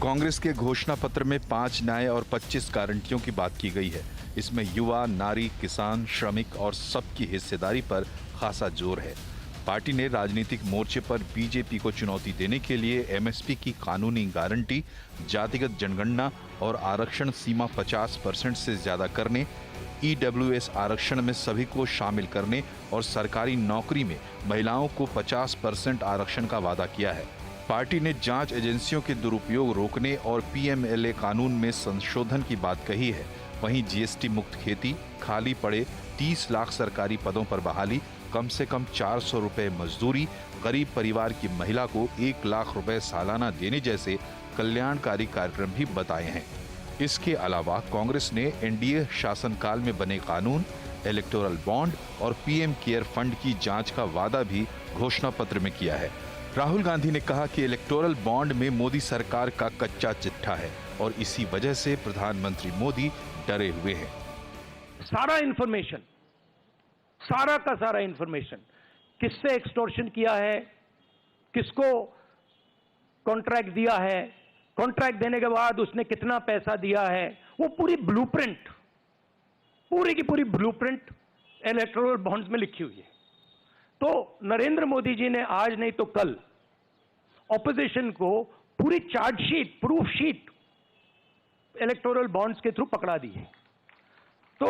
कांग्रेस के घोषणा पत्र में 5 न्याय और 25 गारंटियों की बात की गई है। इसमें युवा, नारी, किसान, श्रमिक और सबकी हिस्सेदारी पर खासा जोर है। पार्टी ने राजनीतिक मोर्चे पर बीजेपी को चुनौती देने के लिए एमएसपी की कानूनी गारंटी, जातिगत जनगणना और आरक्षण सीमा 50% से ज्यादा करने, ईडब्ल्यूएस आरक्षण में सभी को शामिल करने और सरकारी नौकरी में महिलाओं को 50% आरक्षण का वादा किया है। पार्टी ने जांच एजेंसियों के दुरुपयोग रोकने और पीएमएलए कानून में संशोधन की बात कही है। वहीं जीएसटी मुक्त खेती, खाली पड़े 30 लाख सरकारी पदों पर बहाली, कम से कम 400 रुपए मजदूरी, गरीब परिवार की महिला को 1 लाख रुपए सालाना देने जैसे कल्याणकारी कार्यक्रम भी बताए हैं। इसके अलावा कांग्रेस ने एनडीए शासनकाल में बने कानून, इलेक्टोरल बॉन्ड और पीएम केयर फंड की जांच का वादा भी घोषणा पत्र में किया है। राहुल गांधी ने कहा कि इलेक्टोरल बॉन्ड में मोदी सरकार का कच्चा चिट्ठा है और इसी वजह से प्रधानमंत्री मोदी डरे हुए हैं। सारा इंफॉर्मेशन, सारा का सारा इंफॉर्मेशन, किससे एक्सटॉर्शन किया है, किसको कॉन्ट्रैक्ट दिया है, कॉन्ट्रैक्ट देने के बाद उसने कितना पैसा दिया है, वो पूरी ब्लूप्रिंट, पूरी की पूरी ब्लूप्रिंट इलेक्टोरल बॉन्ड्स में लिखी हुई है। तो नरेंद्र मोदी जी ने आज नहीं तो कल ऑपोजिशन को पूरी chargesheet, proof sheet electoral bonds के थ्रू पकड़ा दी है। तो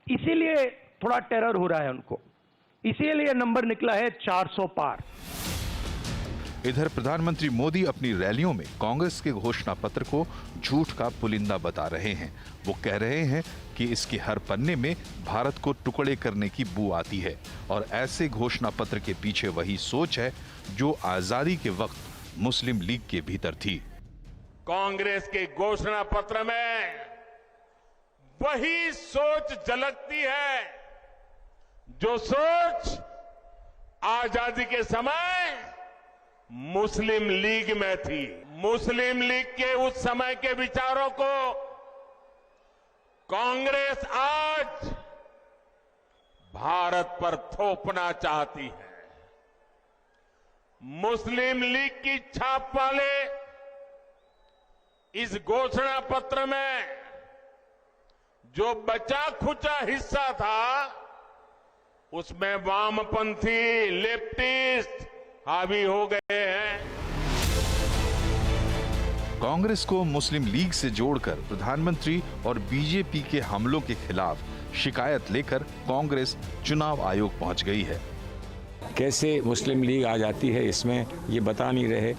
इसीलिए थोड़ा टेरर हो रहा है उनको, इसीलिए नंबर निकला है 400 पार। इधर प्रधानमंत्री मोदी अपनी रैलियों में कांग्रेस के घोषणा पत्र को झूठ का पुलिंदा बता रहे हैं। वो कह रहे हैं कि इसके हर पन्ने में भारत को टुकड़े करने की बू आती है और ऐसे घोषणा पत्र के पीछे वही सोच है जो आजादी के वक्त मुस्लिम लीग के भीतर थी। कांग्रेस के घोषणा पत्र में वही सोच झलकती है जो सोच आजादी के समय मुस्लिम लीग में थी। मुस्लिम लीग के उस समय के विचारों को कांग्रेस आज भारत पर थोपना चाहती है। मुस्लिम लीग की छाप वाले इस घोषणा पत्र में जो बचा खुचा हिस्सा था उसमें वामपंथी, लेफ्टिस्ट हावी हो गए हैं। कांग्रेस को मुस्लिम लीग से जोड़कर प्रधानमंत्री और बीजेपी के हमलों के खिलाफ शिकायत लेकर कांग्रेस चुनाव आयोग पहुंच गई है। कैसे मुस्लिम लीग आ जाती है इसमें ये बता नहीं रहे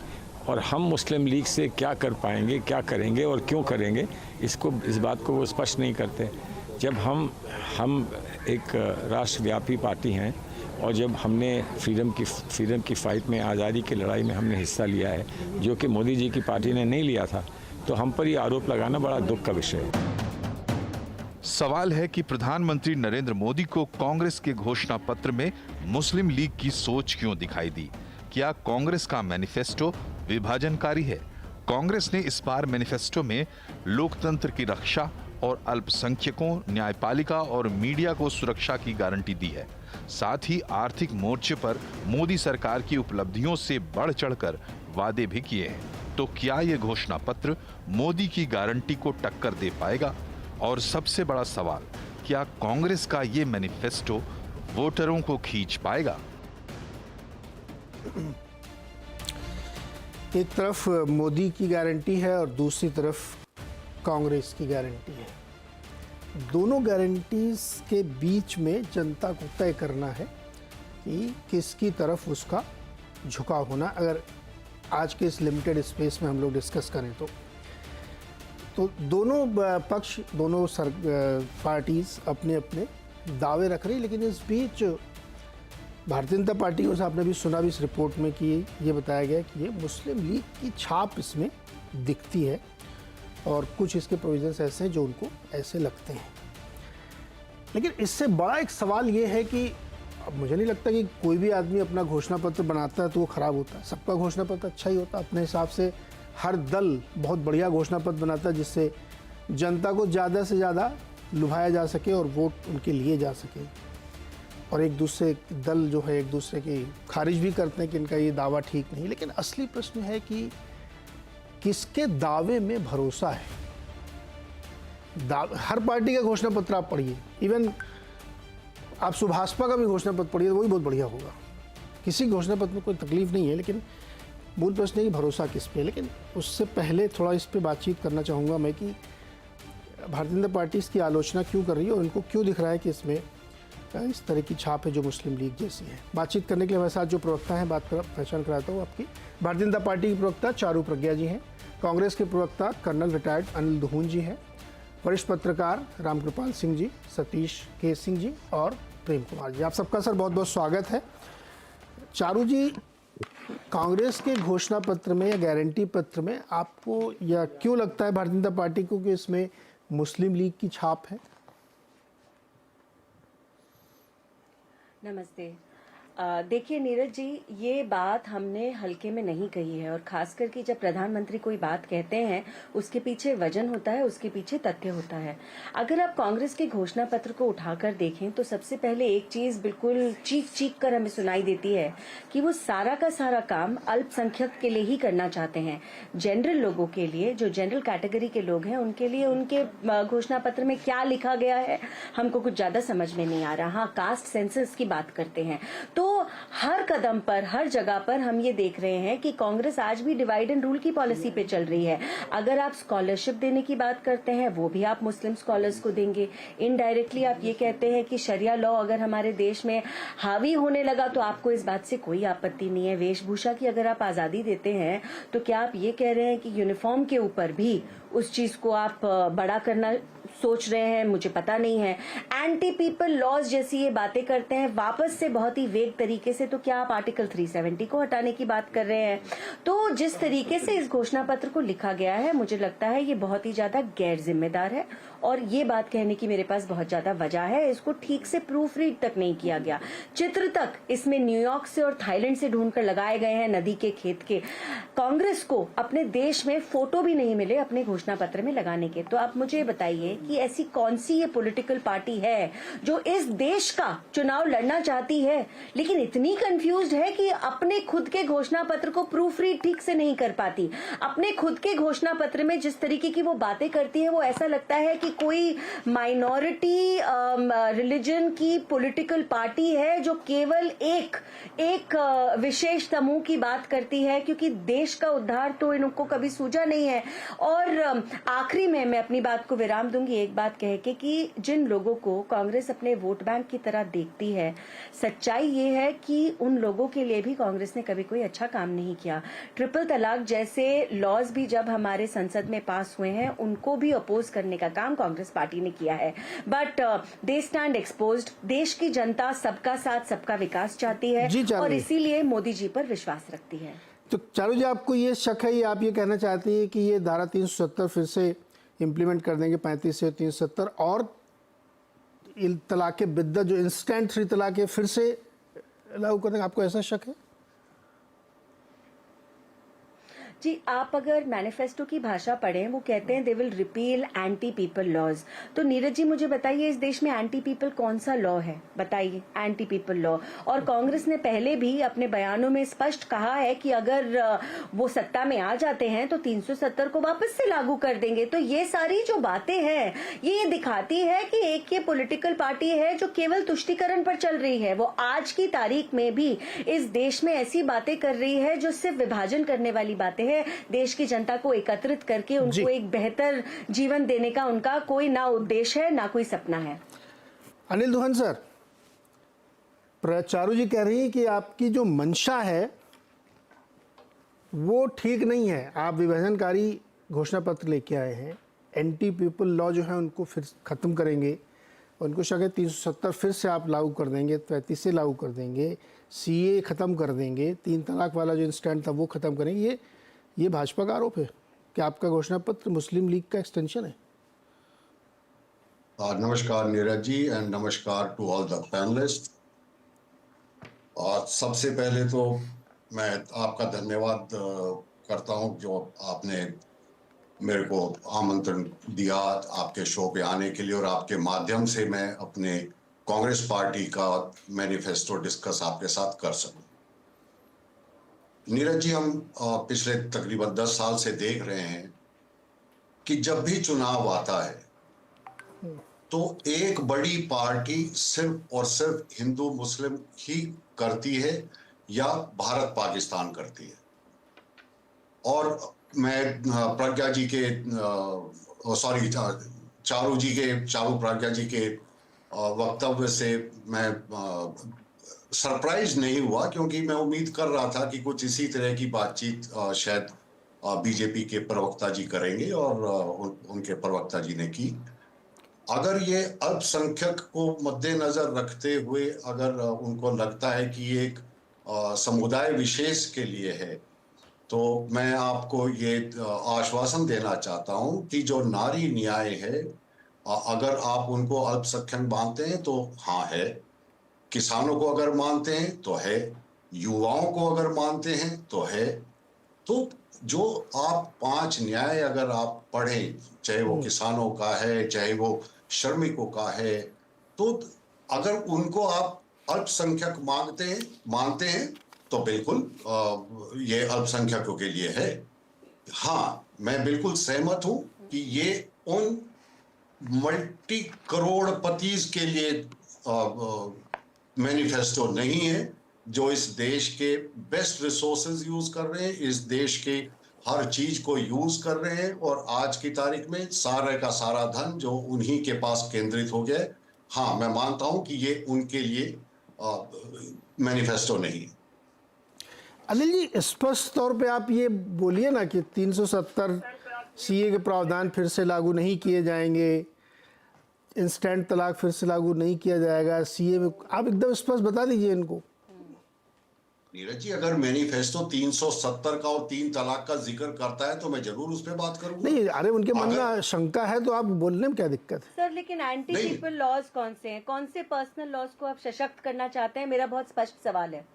और हम मुस्लिम लीग से क्या कर पाएंगे, क्या करेंगे और क्यों करेंगे, इस बात को वो स्पष्ट नहीं करते। जब हम एक राष्ट्रव्यापी पार्टी हैं और जब हमने फ्रीडम की फाइट में, आज़ादी की लड़ाई में हमने हिस्सा लिया है जो कि मोदी जी की पार्टी ने नहीं लिया था, तो हम पर ये आरोप लगाना बड़ा दुख का विषय है। सवाल है कि प्रधानमंत्री नरेंद्र मोदी को कांग्रेस के घोषणा पत्र में मुस्लिम लीग की सोच क्यों दिखाई दी? क्या कांग्रेस का मैनिफेस्टो विभाजनकारी है? कांग्रेस ने इस बार मैनिफेस्टो में लोकतंत्र की रक्षा और अल्पसंख्यकों, न्यायपालिका और मीडिया को सुरक्षा की गारंटी दी है। साथ ही आर्थिक मोर्चे पर मोदी सरकार की उपलब्धियों से बढ़ चढ़कर वादे भी किए हैं। तो क्या यह घोषणा पत्र मोदी की गारंटी को टक्कर दे पाएगा? और सबसे बड़ा सवाल, क्या कांग्रेस का यह मैनिफेस्टो वोटरों को खींच पाएगा? एक तरफ मोदी की गारंटी है और दूसरी तरफ कांग्रेस की गारंटी है। दोनों गारंटीज के बीच में जनता को तय करना है कि किसकी तरफ उसका झुकाव होना। अगर आज के इस लिमिटेड स्पेस में हम लोग डिस्कस करें तो दोनों पक्ष, दोनों पार्टीज अपने अपने दावे रख रही, लेकिन इस बीच भारतीय जनता पार्टी को आपने भी सुना भी इस रिपोर्ट में कि ये बताया गया कि ये मुस्लिम लीग की छाप इसमें दिखती है और कुछ इसके प्रोविजंस ऐसे हैं जो उनको ऐसे लगते हैं। लेकिन इससे बड़ा एक सवाल ये है कि अब मुझे नहीं लगता कि कोई भी आदमी अपना घोषणा पत्र बनाता है तो वो खराब होता है। सबका घोषणा पत्र अच्छा ही होता है अपने हिसाब से। हर दल बहुत बढ़िया घोषणा पत्र बनाता है जिससे जनता को ज़्यादा से ज़्यादा लुभाया जा सके और वोट उनके लिए जा सके। और एक दूसरे दल जो है एक दूसरे की खारिज भी करते हैं कि इनका ये दावा ठीक नहीं। लेकिन असली प्रश्न है कि किसके दावे में भरोसा है। हर पार्टी का घोषणा पत्र आप पढ़िए, इवन आप सुभाषपा का भी घोषणा पत्र पढ़िए, वो भी बहुत बढ़िया होगा। किसी घोषणा पत्र में कोई तकलीफ नहीं है, लेकिन मूल प्रश्न है कि भरोसा किस पे। लेकिन उससे पहले थोड़ा इस पे बातचीत करना चाहूँगा मैं कि भारतीय जनता पार्टी इसकी आलोचना क्यों कर रही है और उनको क्यों दिख रहा है कि इसमें इस तरह की छाप है जो मुस्लिम लीग जैसी है। बातचीत करने के लिए हमारे साथ जो प्रवक्ता हैं, बात कर पहचान कराता हूँ आपकी। भारतीय जनता पार्टी की प्रवक्ता चारू प्रज्ञा जी हैं, कांग्रेस के प्रवक्ता कर्नल रिटायर्ड अनिल दुहन जी हैं, वरिष्ठ पत्रकार रामकृपाल सिंह जी, सतीश के सिंह जी और प्रेम कुमार जी। आप सबका सर बहुत बहुत स्वागत है। चारू जी, कांग्रेस के घोषणा पत्र में या गारंटी पत्र में आपको या क्यों लगता है भारतीय जनता पार्टी को कि इसमें मुस्लिम लीग की छाप है? नमस्ते। देखिए नीरज जी, ये बात हमने हल्के में नहीं कही है, और खास करके जब प्रधानमंत्री कोई बात कहते हैं उसके पीछे वजन होता है, उसके पीछे तथ्य होता है। अगर आप कांग्रेस के घोषणा पत्र को उठाकर देखें तो सबसे पहले एक चीज बिल्कुल चीख चीख कर हमें सुनाई देती है कि वो सारा का सारा काम अल्पसंख्यक के लिए ही करना चाहते हैं। जनरल लोगों के लिए, जो जनरल कैटेगरी के लोग हैं, उनके लिए उनके घोषणा पत्र में क्या लिखा गया है हमको कुछ ज्यादा समझ में नहीं आ रहा। हाँ, कास्ट सेंसस की बात करते हैं तो हर कदम पर, हर जगह पर हम ये देख रहे हैं कि कांग्रेस आज भी डिवाइड एंड रूल की पॉलिसी पे चल रही है। अगर आप स्कॉलरशिप देने की बात करते हैं, वो भी आप मुस्लिम स्कॉलर्स को देंगे। इनडायरेक्टली आप ये कहते हैं कि शरिया लॉ अगर हमारे देश में हावी होने लगा तो आपको इस बात से कोई आपत्ति नहीं है। वेशभूषा की अगर आप आजादी देते हैं तो क्या आप ये कह रहे हैं कि यूनिफॉर्म के ऊपर भी उस चीज को आप बड़ा करना सोच रहे हैं? मुझे पता नहीं है। एंटी पीपल लॉज जैसी ये बातें करते हैं वापस से बहुत ही वेग तरीके से, तो क्या आप आर्टिकल 370 को हटाने की बात कर रहे हैं? तो जिस तरीके से इस घोषणा पत्र को लिखा गया है, मुझे लगता है ये बहुत ही ज्यादा गैर जिम्मेदार है, और ये बात कहने की मेरे पास बहुत ज्यादा वजह है। इसको ठीक से प्रूफ रीड तक नहीं किया गया। चित्र तक इसमें न्यूयॉर्क से और थाईलैंड से ढूंढ कर लगाए गए हैं, नदी के खेत के। कांग्रेस को अपने देश में फोटो भी नहीं मिले अपने घोषणा पत्र में लगाने के। तो आप मुझे बताइए कि ऐसी कौन सी ये पॉलिटिकल पार्टी है जो इस देश का चुनाव लड़ना चाहती है लेकिन इतनी कंफ्यूज्ड है कि अपने खुद के घोषणा पत्र को प्रूफ रीड ठीक से नहीं कर पाती। अपने खुद के घोषणा पत्र में जिस तरीके की वो बातें करती है, वो ऐसा लगता है कि कोई माइनॉरिटी रिलीजन की पॉलिटिकल पार्टी है जो केवल एक विशेष समूह की बात करती है, क्योंकि देश का उद्धार तो इनको कभी सूझा नहीं है। और आखिरी में मैं अपनी बात को विराम दूंगी एक बात कह के कि जिन लोगों को कांग्रेस अपने वोट बैंक की तरह देखती है, सच्चाई ये है कि उन लोगों के लिए भी कांग्रेस ने कभी कोई अच्छा काम नहीं किया। ट्रिपल तलाक जैसे लॉज भी जब हमारे संसद में पास हुए हैं, उनको भी अपोज करने का काम कांग्रेस पार्टी ने किया है, बट दे स्टैंड एक्सपोज्ड। देश की जनता सबका साथ सबका विकास चाहती है और इसीलिए मोदी जी पर विश्वास रखती है। तो चारू जी, आपको ये शक है, ये आप ये कहना चाहती है कि ये धारा 370 फिर से इम्प्लीमेंट कर देंगे, 35 से 370, और तलाक बिद्दत जो इंस्टेंट 3 तलाक है फिर से लागू कर देंगे? आपको ऐसा शक है? जी, आप अगर मैनिफेस्टो की भाषा पढ़ें, वो कहते हैं they will repeal anti people laws. तो नीरज जी मुझे बताइए, इस देश में एंटी पीपल कौन सा लॉ है? बताइए, एंटी पीपल लॉ। और कांग्रेस ने पहले भी अपने बयानों में स्पष्ट कहा है कि अगर वो सत्ता में आ जाते हैं तो 370 को वापस से लागू कर देंगे। तो ये सारी जो बातें हैं, ये दिखाती है कि एक ये पॉलिटिकल पार्टी है जो केवल तुष्टीकरण पर चल रही है। वो आज की तारीख में भी इस देश में ऐसी बातें कर रही है जो सिर्फ विभाजन करने वाली बातें है। देश की जनता को एकत्रित करके उनको एक बेहतर जीवन देने का उनका कोई ना उद्देश्य है, ना कोई सपना है। अनिल दुहन सर, चारू जी कह रही है कि आपकी जो मंशा है वो ठीक नहीं है। आप विभाजनकारी घोषणा पत्र लेके आए हैं, एंटी पीपल लॉ जो है उनको फिर खत्म करेंगे, उनको शक है 370 फिर से आप लागू कर देंगे, 35 से लागू कर देंगे, सीए खत्म कर देंगे, 3 तलाक वाला जो इंस्टेंट था वो खत्म करेंगे। ये भाजपा का आरोप है कि आपका घोषणा पत्र मुस्लिम लीग का एक्सटेंशन है। नमस्कार नीरज जी एंड नमस्कार टू ऑल द पैनलिस्ट। और सबसे पहले तो मैं आपका धन्यवाद करता हूं जो आपने मेरे को आमंत्रण दिया आपके शो पे आने के लिए, और आपके माध्यम से मैं अपने कांग्रेस पार्टी का मैनिफेस्टो डिस्कस आपके साथ कर सकूं। नीरज जी, हम पिछले तकरीबन 10 साल से देख रहे हैं कि जब भी चुनाव आता है तो एक बड़ी पार्टी सिर्फ और सिर्फ हिंदू मुस्लिम ही करती है या भारत पाकिस्तान करती है। और मैं प्रज्ञा जी के सॉरी चारू प्रज्ञा जी के वक्तव्य से मैं सरप्राइज नहीं हुआ, क्योंकि मैं उम्मीद कर रहा था कि कुछ इसी तरह की बातचीत शायद बीजेपी के प्रवक्ता जी करेंगे, और उनके प्रवक्ता जी ने की। अगर ये अल्पसंख्यक को मद्देनजर रखते हुए अगर उनको लगता है कि ये एक समुदाय विशेष के लिए है, तो मैं आपको ये आश्वासन देना चाहता हूं कि जो नारी न्याय है, अगर आप उनको अल्पसंख्यक मानते हैं तो हाँ है, किसानों को अगर मानते हैं तो है, युवाओं को अगर मानते हैं तो है। तो जो आप 5 न्याय अगर आप पढ़ें, चाहे वो किसानों का है, चाहे वो श्रमिकों का है, तो अगर उनको आप अल्पसंख्यक मानते हैं तो बिल्कुल ये अल्पसंख्यकों के लिए है। हाँ, मैं बिल्कुल सहमत हूं कि ये उन मल्टी करोड़पति के लिए मैनिफेस्टो नहीं है जो इस देश के बेस्ट रिसोर्सेज यूज कर रहे हैं, इस देश के हर चीज को यूज कर रहे हैं, और आज की तारीख में सारे का सारा धन जो उन्हीं के पास केंद्रित हो गया है। हाँ, मैं मानता हूं कि ये उनके लिए मैनिफेस्टो नहीं है। अनिल जी, स्पष्ट तौर पे आप ये बोलिए ना कि 370 सीए के प्रावधान फिर से लागू नहीं किए जाएंगे, इंस्टेंट तलाक फिर से लागू नहीं किया जाएगा, सीए में आप एकदम स्पष्ट बता दीजिए इनको। नीरज जी, अगर मैनिफेस्टो 370 का और 3 तलाक का जिक्र करता है तो मैं जरूर उस पर बात करूंगा। नहीं, अरे उनके मन में शंका है तो आप बोलने में क्या दिक्कत है? सर, लेकिन एंटी पीपल लॉज कौन से हैं? कौन से पर्सनल लॉज को आप सशक्त करना चाहते हैं? मेरा बहुत स्पष्ट सवाल है।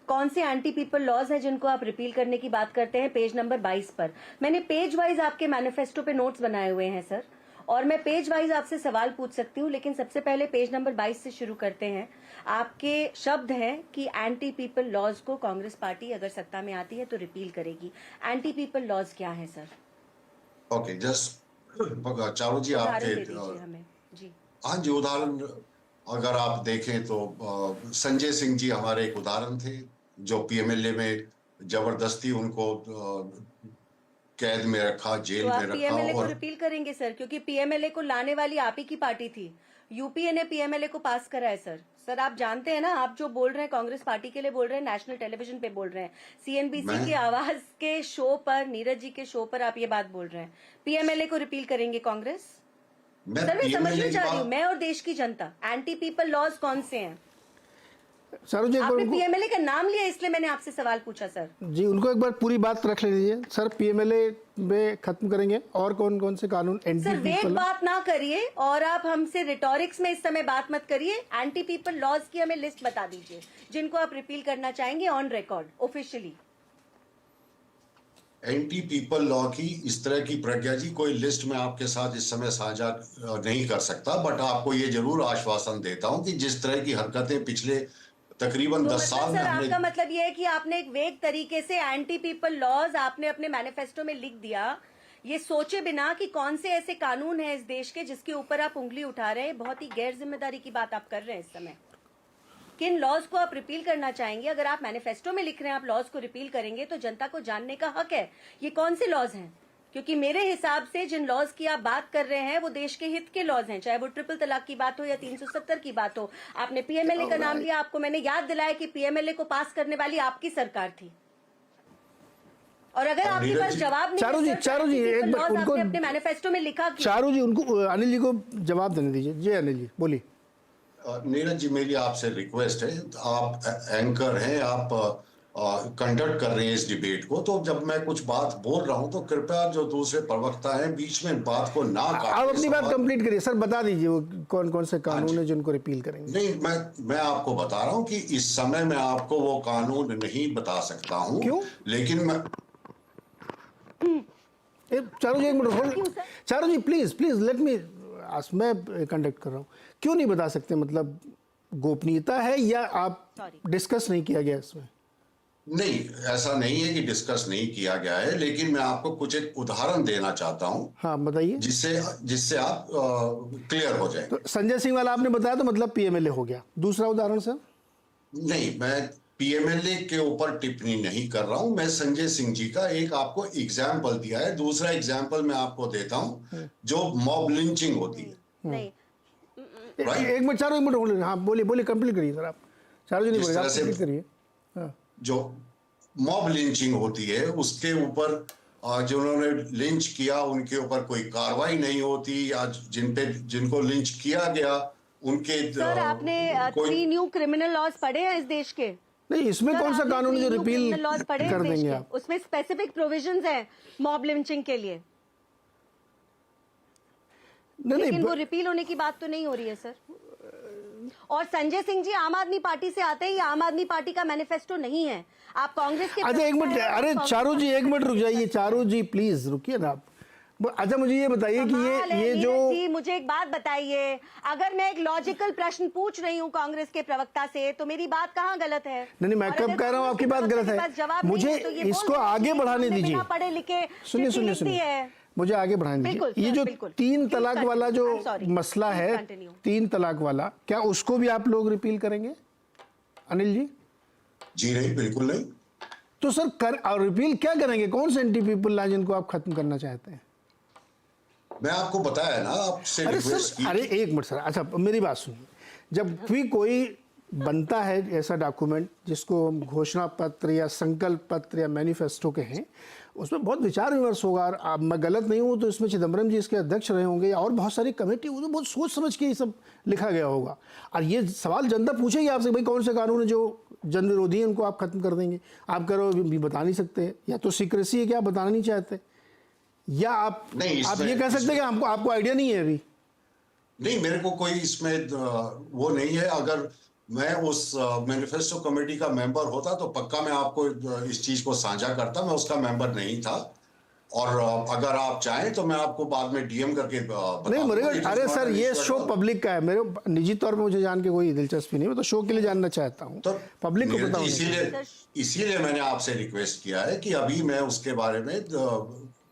कौन से एंटी पीपल लॉज हैं जिनको आप रिपील करने की बात करते हैं? पेज नंबर 22 पर मैंने पेज वाइज आपके मैनिफेस्टो पे नोट्स बनाए हुए हैं सर, और मैं पेज वाइज आपसे सवाल पूछ सकती हूँ, लेकिन सबसे पहले पेज नंबर 22 से शुरू करते हैं। आपके शब्द हैं कि एंटी पीपल लॉज को कांग्रेस पार्टी अगर सत्ता में आती है तो रिपील करेगी। एंटी पीपल लॉज क्या है सर? ओके, जस्ट चारू जी आपके हमें जी। हाँ जी, उदाहरण अगर आप देखें तो संजय सिंह जी हमारे एक उदाहरण थे, जो पीएमएलए में जबरदस्ती उनको कैद में रखा, जेल में रखा। पीएमएलए को रिपील करेंगे सर, क्योंकि पीएमएलए को लाने वाली आप ही की पार्टी थी। यूपीए ने पीएमएलए को पास करा है सर। सर, आप जानते हैं ना, आप जो बोल रहे हैं कांग्रेस पार्टी के लिए बोल रहे हैं, नेशनल टेलीविजन पे बोल रहे हैं, सीएनबीसी के आवाज के शो पर, नीरज जी के शो पर आप ये बात बोल रहे हैं। पीएमएलए को रिपील करेंगे कांग्रेस? सर, मैं समझना चाह रही हूँ, मैं और देश की जनता, एंटी पीपल लॉज कौन से हैं? सर जी, आपने पीएमएलए का नाम लिया इसलिए मैंने आपसे सवाल पूछा सर। जी, उनको एक बार पूरी बात रख लीजिए सर। पीएमएलए में खत्म करेंगे, और कौन कौन से कानून एंटी सर, पीपल? वेग बात ना करिए और आप हमसे रिटोरिक्स में इस समय बात मत करिए। एंटी पीपल लॉज की हमें लिस्ट बता दीजिए जिनको आप रिपील करना चाहेंगे on record, officially. Anti people law की इस तरह की प्रज्ञा जी कोई लिस्ट में आपके साथ इस समय साझा नहीं कर सकता, बट आपको ये जरूर आश्वासन देता हूं कि जिस तरह की हरकतें पिछले तकरीबन 10 साल में हमने। आपका मतलब ये है कि आपने एक वेग तरीके से एंटी पीपल लॉज आपने अपने मैनिफेस्टो में लिख दिया, ये सोचे बिना कि कौन से ऐसे कानून हैं इस देश के जिसके ऊपर आप उंगली उठा रहे हैं। बहुत ही गैर जिम्मेदारी की बात आप कर रहे हैं इस समय। किन लॉज को आप रिपील करना चाहेंगे? अगर आप मैनिफेस्टो में लिख रहे हैं आप लॉज को रिपील करेंगे तो जनता को जानने का हक है ये कौन से लॉज हैं, क्योंकि मेरे हिसाब से जिन लॉज की आप बात कर रहे हैं वो देश के हित के लॉज हैं, चाहे वो ट्रिपल तलाक की बात हो या 370 की बात हो। आपने पीएमएलए का नाम लिया, आपको मैंने याद दिलाया कि पीएमएलए को पास करने वाली आपकी सरकार थी। और अगर आपके पास जवाब नहीं, चारू जी एक बार उनको अपने मैनिफेस्टो में लिखा। चारू जी, उनको अनिल जी को जवाब देने दीजिए। जी अनिल जी बोलिए। नीरज जी, मेरी आपसे रिक्वेस्ट है, आप एंकर हैं, आप कंडक्ट कर रहे हैं इस डिबेट को, तो जब मैं कुछ बात बोल रहा हूं तो कृपया जो दूसरे प्रवक्ता हैं बीच में बात को ना काटें। आप अपनी बात कंप्लीट करिए सर, बता दीजिए वो कौन कौन से कानून है जिनको रिपील करेंगे। नहीं, मैं आपको बता रहा हूं कि इस समय मैं आपको वो कानून नहीं बता सकता हूं। क्यों? लेकिन मैं चारू जी एक minute hold. Charu ji please let me, मैं कंडक्ट कर रहा हूँ। क्यों नहीं बता सकते? मतलब गोपनीयता है या आप डिस्कस नहीं किया गया इसमें? नहीं, ऐसा नहीं है कि डिस्कस नहीं किया गया है, लेकिन मैं आपको कुछ एक उदाहरण देना चाहता हूं। हाँ बताइए। जिससे जिससे आप क्लियर हो जाएंगे। तो संजय सिंह वाला आपने बताया तो मतलब पीएमएलए हो गया। दूसरा उदाहरण सर? नहीं, मैं पीएमएलए के ऊपर टिप्पणी नहीं कर रहा हूं, मैं संजय सिंह जी का एक आपको एग्जाम्पल दिया है। दूसरा एग्जाम्पल मैं आपको देता हूं, जो मॉब लिंचिंग होती है। नहीं, एक मिनट चारों, एक मिनट बोलिए। हाँ बोलिए बोलिए, कंप्लीट करिए सर आप। चारों जी नहीं जिस बोलिए, आप तरह से कंप्लीट करिए। हाँ। जो मॉब लिंचिंग होती है, उसके ऊपर जिन्होंने लिंच किया उनके ऊपर कोई कार्रवाई नहीं होती, या जिनको लिंच किया गया उनके सर आपने 3 न्यू क्रिमिनल लॉज पढ़े हैं इस देश के? नहीं, इसमें कौन सा कानून है जो रिपील लॉज पढ़े कर देंगे आप? उसमें स्पेसिफिक प्रोविजंस हैं मॉब लिंचिंग के लिए, लेकिन वो रिपील होने की बात तो नहीं हो रही है सर। और संजय सिंह जी आम आदमी पार्टी से आते हैं, ये आम आदमी पार्टी का मैनिफेस्टो नहीं है। आप कांग्रेस के अच्छा एक मिनट, अरे चारों जी एक मिनट रुक जाइए। चारों जी प्लीज रुकिए ना आप। अच्छा मुझे ये बताइए कि ये जो जी, मुझे एक बात बताइए, अगर मैं एक लॉजिकल प्रश्न पूछ रही हूँ कांग्रेस के प्रवक्ता से, तो मेरी बात कहाँ गलत है? नहीं, मैं कब कह रहा हूँ आपकी बात गलत है? मुझे इसको आगे बढ़ाने दीजिए। पढ़े लिखे सुनिए सुनिए सुनिए, मुझे आगे बढ़ाने दीजिए। ये जो 3 तलाक वाला जो मसला है, 3 तलाक वाला, क्या उसको भी आप लोग रिपील करेंगे अनिल जी? जी नहीं, बिल्कुल नहीं। तो सर और रिपील क्या करेंगे? कौन से एंटी पीपल लॉ जिनको आप खत्म करना चाहते हैं? मैं आपको बताया ना, आपसे अरे रिक्वेस्ट सर, अरे एक मिनट सर। अच्छा मेरी बात सुनिए, जब भी कोई बनता है ऐसा डॉक्यूमेंट जिसको हम घोषणा पत्र या संकल्प पत्र या मैनिफेस्टो कहें, उसमें बहुत विचार विमर्श होगा। अब मैं गलत नहीं हूँ तो इसमें चिदम्बरम जी इसके अध्यक्ष रहे होंगे, और बहुत सारी कमेटी, वो तो बहुत सोच समझ के ये सब लिखा गया होगा। और ये सवाल जनता पूछेगी आपसे, भाई कौन से कानून है जो जन विरोधी हैं उनको आप खत्म कर देंगे? आप कह रहे हो बता नहीं सकते, या तो सीक्रेसी है कि आप बताना नहीं चाहते, या आप ये कह सकते हैं कि आपको आइडिया नहीं है अभी? नहीं, मेरे को कोई इसमें वो नहीं है। अगर मैं उस मैनिफेस्टो कमेटी का मेंबर होता तो पक्का मैं आपको इस चीज को साझा करता। मैं उसका मेंबर नहीं था, और अगर आप चाहें तो मैं आपको बाद में डीएम करके नहीं मेरे, अरे सर ये शो पब्लिक का है, मेरे निजी तौर पे मुझे जान के कोई दिलचस्पी नहीं, मैं तो शो के लिए जानना चाहता हूँ, तो पब्लिक को बताऊँ। इसीलिए मैंने आपसे रिक्वेस्ट किया है कि अभी मैं उसके बारे में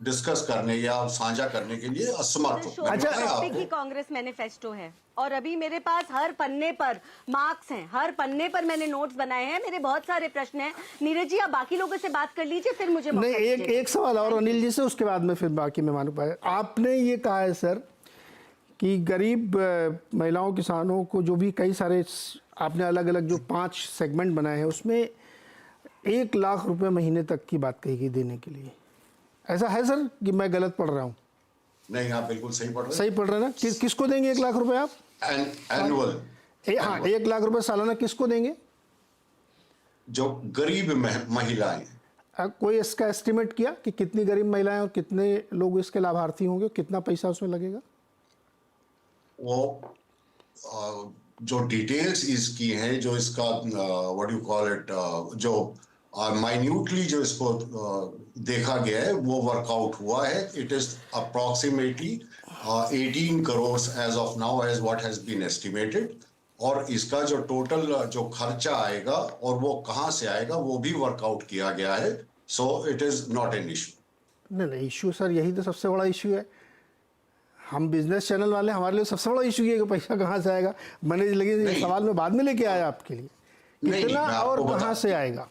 डिस्कस करने या साझा करने के लिए असमर्थ हूं। अच्छा, की कांग्रेस मैनिफेस्टो है, और अभी मेरे पास हर पन्ने पर मार्क्स हैं, हर पन्ने पर मैंने नोट्स बनाए हैं, मेरे बहुत सारे प्रश्न हैं। नीरज जी आप बाकी लोगों से बात कर लीजिए, फिर मुझे नहीं, एक सवाल और अनिल जी से, उसके बाद में फिर बाकी मेहमानों पर। आपने ये कहा है सर कि गरीब महिलाओं, किसानों को जो भी कई सारे आपने अलग अलग जो 5 सेगमेंट बनाए हैं, उसमें 1 लाख रुपए महीने तक की बात कही गई देने के लिए। ऐसा है सर कि मैं गलत पढ़ रहा हूँ? नहीं, आप बिल्कुल सही पढ़ रहे हैं। सही पढ़ रहे हैं ना? किसको देंगे 1 लाख रुपए आप? एनुअल। हाँ, 1 लाख रुपए सालाना किसको देंगे? जो गरीब महिलाएं। कोई इसका एस्टिमेट किया कि कितनी गरीब महिलाएं और कितने लोग इसके लाभार्थी होंगे, कितना पैसा उसमें लगेगा? वो जो डिटेल्स इसकी हैं, जो इसका व्हाट यू कॉल इट, जो माइन्यूटली जो इसको देखा गया है, वो वर्कआउट हुआ है। It is approximately 18 crore as of now, as what has been estimated. और इसका जो टोटल जो खर्चा आएगा और वो कहाँ से आएगा वो भी वर्कआउट किया गया है। So it is not an issue. नहीं इशू सर, यही तो सबसे बड़ा इशू है। हम बिजनेस चैनल वाले, हमारे लिए सबसे बड़ा इशू ये कि पैसा कहाँ से आएगा। मैंने लेकिन सवाल में बाद में लेके आया आपके लिए, कितना और कहाँ से आएगा।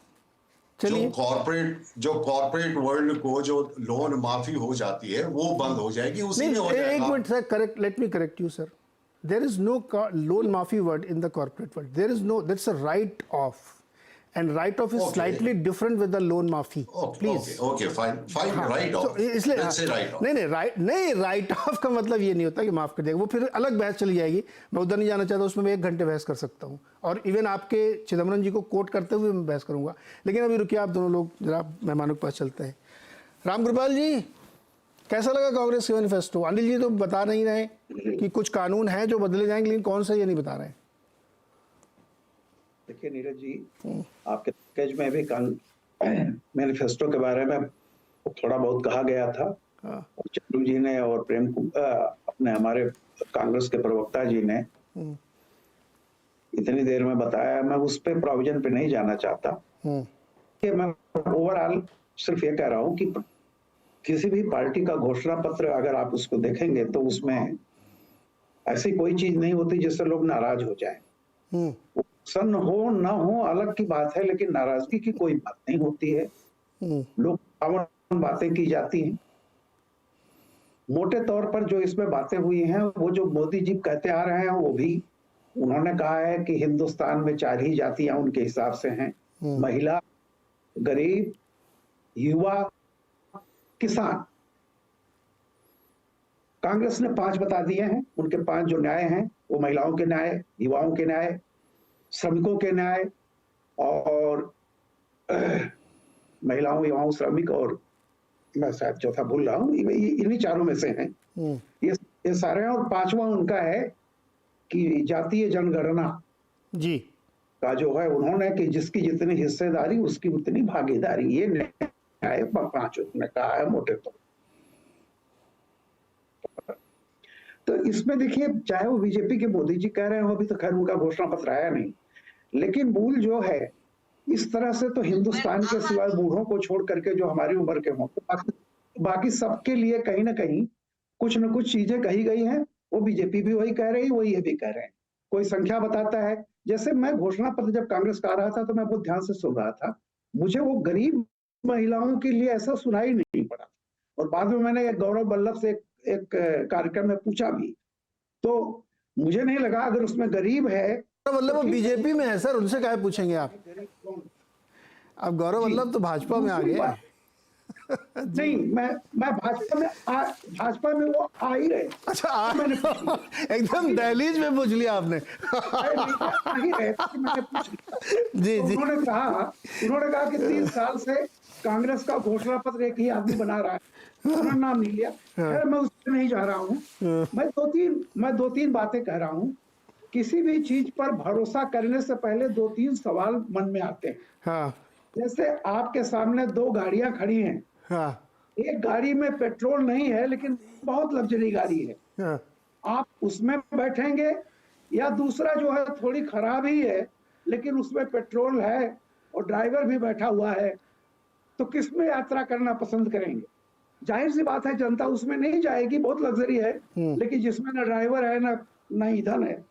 जो कॉर्पोरेट वर्ल्ड को जो लोन माफी हो जाती है वो बंद हो जाएगी, उसी में हो जाएगा। एक minute sir, correct, let me correct you sir. There is no loan माफी word in the corporate world. There is no, that's a write off, and write off is slightly different with the loan माफी. Please. Okay, fine, write off. इसलिए let's say write off. नहीं write off का मतलब ये नहीं होता कि माफ कर देगा, वो फिर अलग बहस चली जाएगी। मैं उधर नहीं जाना चाहता, उसमें मैं 1 घंटे बहस कर सकता हूँ, और इवन आपके चिदम्बरम जी को कोट करते हुए मैं बहस करूंगा। लेकिन अभी रुकिए, आप दोनों लोग जरा मेहमानों के पास चलते हैं। रामकृपाल जी, कैसा लगा कांग्रेस के मैनिफेस्टो? अनिल जी तो बता नहीं रहे कि कुछ कानून हैं जो बदले जाएंगे, लेकिन कौन सा ये नहीं बता रहे। देखिए नीरज जी, आपके पैकेज में भी मैनिफेस्टो के बारे में थोड़ा बहुत कहा गया था, और चंदू जी ने और अपने हमारे कांग्रेस के प्रवक्ता जी ने इतनी देर में बताया। मैं उस पे प्रोविजन पे नहीं जाना चाहता, मैं ओवरऑल सिर्फ ये कह रहा हूं कि किसी भी पार्टी का घोषणा पत्र अगर आप उसको देखेंगे तो उसमें ऐसी कोई चीज नहीं होती जिससे लोग नाराज हो जाएं। प्रसन्न हो ना हो अलग की बात है, लेकिन नाराजगी की कोई बात नहीं होती है। लोग बातें की जाती हैं। मोटे तौर पर जो इसमें बातें हुई हैं, वो जो मोदी जी कहते आ रहे हैं, वो भी उन्होंने कहा है कि हिंदुस्तान में 4 ही जातियां उनके हिसाब से हैं, महिला, गरीब, युवा, किसान। कांग्रेस ने 5 बता दिए हैं। उनके 5 जो न्याय हैं वो महिलाओं के न्याय, युवाओं के न्याय, श्रमिकों के न्याय और महिलाओं, युवाओं, श्रमिक और मैं शायद चौथा भूल रहा हूं, इन्हीं चारों में से हैं ये सारे हैं। और 5वां उनका है कि जातीय जनगणना जी का जो है उन्होंने कि जिसकी जितनी हिस्सेदारी उसकी उतनी भागीदारी, ये न्याय 5 ने कहा है मोटे तौर। तो इसमें देखिए, चाहे वो बीजेपी के मोदी जी कह रहे हो, अभी तो खैर उनका घोषणा पत्र आया नहीं, लेकिन मूल जो है इस तरह से तो हिंदुस्तान के सिवाय बूढ़ों को छोड़ करके जो हमारी उम्र के हों, बाकी सबके लिए कहीं ना कहीं कुछ न कुछ चीजें कही गई हैं। वो बीजेपी भी वही कह रही है, वो ये भी कह रहे हैं। कोई संख्या बताता है, जैसे मैं घोषणा पत्र जब कांग्रेस का आ रहा था तो मैं बहुत ध्यान से सुन रहा था, मुझे वो गरीब महिलाओं के लिए ऐसा सुनाई नहीं पड़ा। और बाद में मैंने गौरव वल्लभ से एक कार्यक्रम में पूछा भी, तो मुझे नहीं लगा अगर उसमें गरीब है। गौरव वल्लभ वो बीजेपी में है सर, उनसे क्या पूछेंगे आप? अब गौरव वल्लभ तो भाजपा में आ गए। नहीं, मैं भाजपा में वो आ ही रहे। अच्छा, मैंने एकदम दहलीज में पूछ लिया आपने। आ ही रहे, मैंने पूछ लिया। जी तो जी। उन्होंने कहा कि 3 साल से कांग्रेस का घोषणा पत्र एक ही आदमी बना रहा है, उन्होंने नाम नहीं लिया। खैर मैं उससे नहीं जा रहा हूँ। मैं 2-3 बातें कह रहा हूँ। किसी भी चीज पर भरोसा करने से पहले 2-3 सवाल मन में आते हैं। हाँ जैसे आपके सामने 2 गाड़ियां खड़ी हैं। हाँ एक गाड़ी में पेट्रोल नहीं है लेकिन बहुत लग्जरी गाड़ी है, हाँ। आप उसमें बैठेंगे, या दूसरा जो है थोड़ी खराब ही है लेकिन उसमें पेट्रोल है और ड्राइवर भी बैठा हुआ है, तो किस में यात्रा करना पसंद करेंगे? जाहिर सी बात है जनता उसमें नहीं जाएगी, बहुत लग्जरी है, लेकिन जिसमें ना ड्राइवर है ना ईंधन है।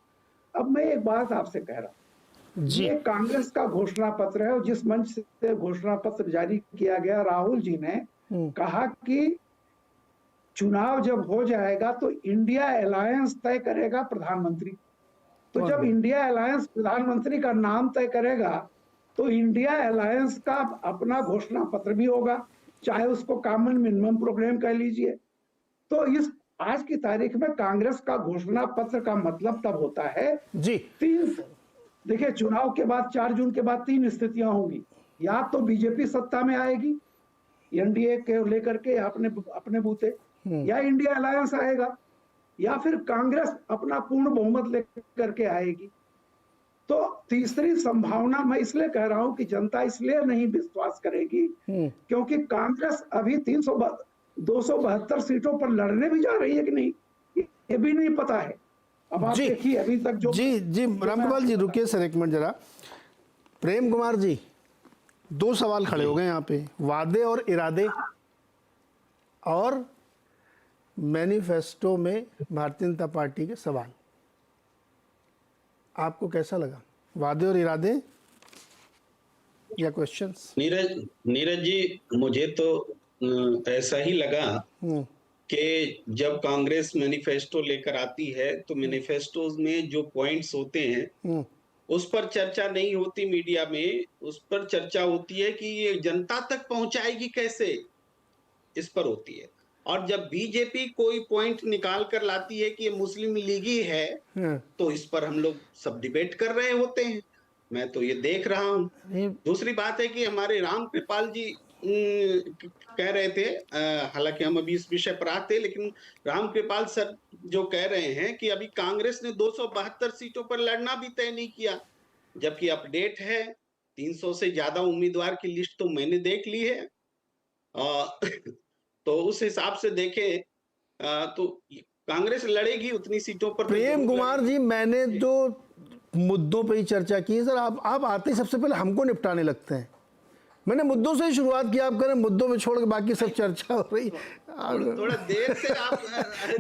अब मैं एक बात आपसे कह रहा हूं, ये कांग्रेस का घोषणा पत्र है और जिस मंच से घोषणा पत्र जारी किया गया, राहुल जी ने कहा कि चुनाव जब हो जाएगा तो इंडिया अलायंस तय करेगा प्रधानमंत्री। तो जब इंडिया अलायंस प्रधानमंत्री का नाम तय करेगा तो इंडिया अलायंस का अपना घोषणा पत्र भी होगा, चाहे उसको कॉमन मिनिमम प्रोग्राम कह लीजिए। तो इस आज की तारीख में कांग्रेस का घोषणा पत्र का मतलब तब होता है जी। देखिए, चुनाव के बाद 4 जून के बाद 3 स्थितियां होंगी। या तो बीजेपी सत्ता में आएगी एनडीए के लेकर के अपने बूते, या इंडिया अलायंस आएगा, या फिर कांग्रेस अपना पूर्ण बहुमत लेकर के आएगी। तो तीसरी संभावना मैं इसलिए कह रहा हूं कि जनता इसलिए नहीं विश्वास करेगी क्योंकि कांग्रेस अभी 272 सीटों पर लड़ने भी जा रही है कि नहीं, ये भी नहीं पता है। अब आप देखिए अभी तक जो जी रामगोपाल जी रुकिए सर एक मिनट जरा। प्रेम कुमार जी, 2 सवाल खड़े हो गए यहाँ पे, वादे और इरादे और मैनिफेस्टो में भारतीय जनता पार्टी के सवाल। आपको कैसा लगा, वादे और इरादे या क्वेश्चंस? नीरज जी, मुझे तो ऐसा ही लगा कि जब कांग्रेस मैनिफेस्टो लेकर आती है तो मैनिफेस्टो में जो पॉइंट्स होते हैं उस पर चर्चा नहीं होती मीडिया में, उस पर चर्चा होती है कि ये जनता तक पहुंचाएगी कैसे, इस पर होती है। और जब बीजेपी कोई पॉइंट निकाल कर लाती है कि ये मुस्लिम लीगी है तो इस पर हम लोग सब डिबेट कर रहे होते हैं। मैं तो ये देख रहा हूं। दूसरी बात है कि हमारे राम कृपाल जी कह रहे थे, हालांकि हम अभी इस विषय पर आते, लेकिन राम कृपाल सर जो कह रहे हैं कि अभी कांग्रेस ने 272 सीटों पर लड़ना भी तय नहीं किया, जबकि अपडेट है 300 से ज्यादा उम्मीदवार की लिस्ट तो मैंने देख ली है। तो उस हिसाब से देखें तो कांग्रेस लड़ेगी उतनी सीटों पर। प्रेम कुमार जी, मैंने जो मुद्दों पे ही चर्चा की है सर, आप आते ही सबसे पहले हमको निपटाने लगते हैं। मैंने मुद्दों से ही शुरुआत की, आप करें मुद्दों में छोड़ के बाकी सब चर्चा हो रही। थोड़ा देर से आप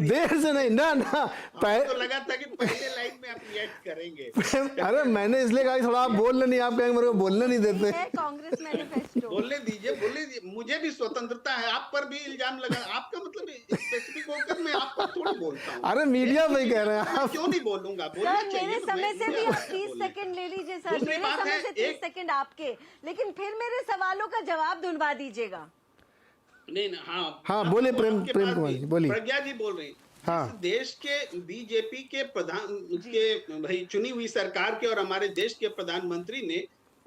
देर से नहीं ना तो लगा था कि पहले लाइन में आप रिएक्ट करेंगे। अरे मैंने इसलिए कहा कि थोड़ा आप बोल नहीं, आप कहेंगे मेरे को बोलने नहीं देते। कांग्रेस मैनिफेस्टो बोलने दीजिए, मुझे भी स्वतंत्रता है, आप पर भी इल्जाम लगा, आपका मतलब स्पेसिफिक होकर मैं आप पर थोड़ी बोलता हूँ। अरे मीडिया में कह रहे हैं आप, क्यों नहीं बोलूंगा? सर मेरे समय से भी आप 30 सेकंड ले लीजिए सर, दूसरी मेरे बात समय है, से 30 सेकंड आपके, लेकिन फिर मेरे सवालों का जवाब ढूंढवा दीजिएगा। नहीं हाँ बोले प्रेम कुमार जी बोलिए। प्रज्ञा जी बोल रही, हाँ। इस देश के बीजेपी के प्रधान के भाई चुनी हुई सरकार के और हमारे देश के प्रधानमंत्री ने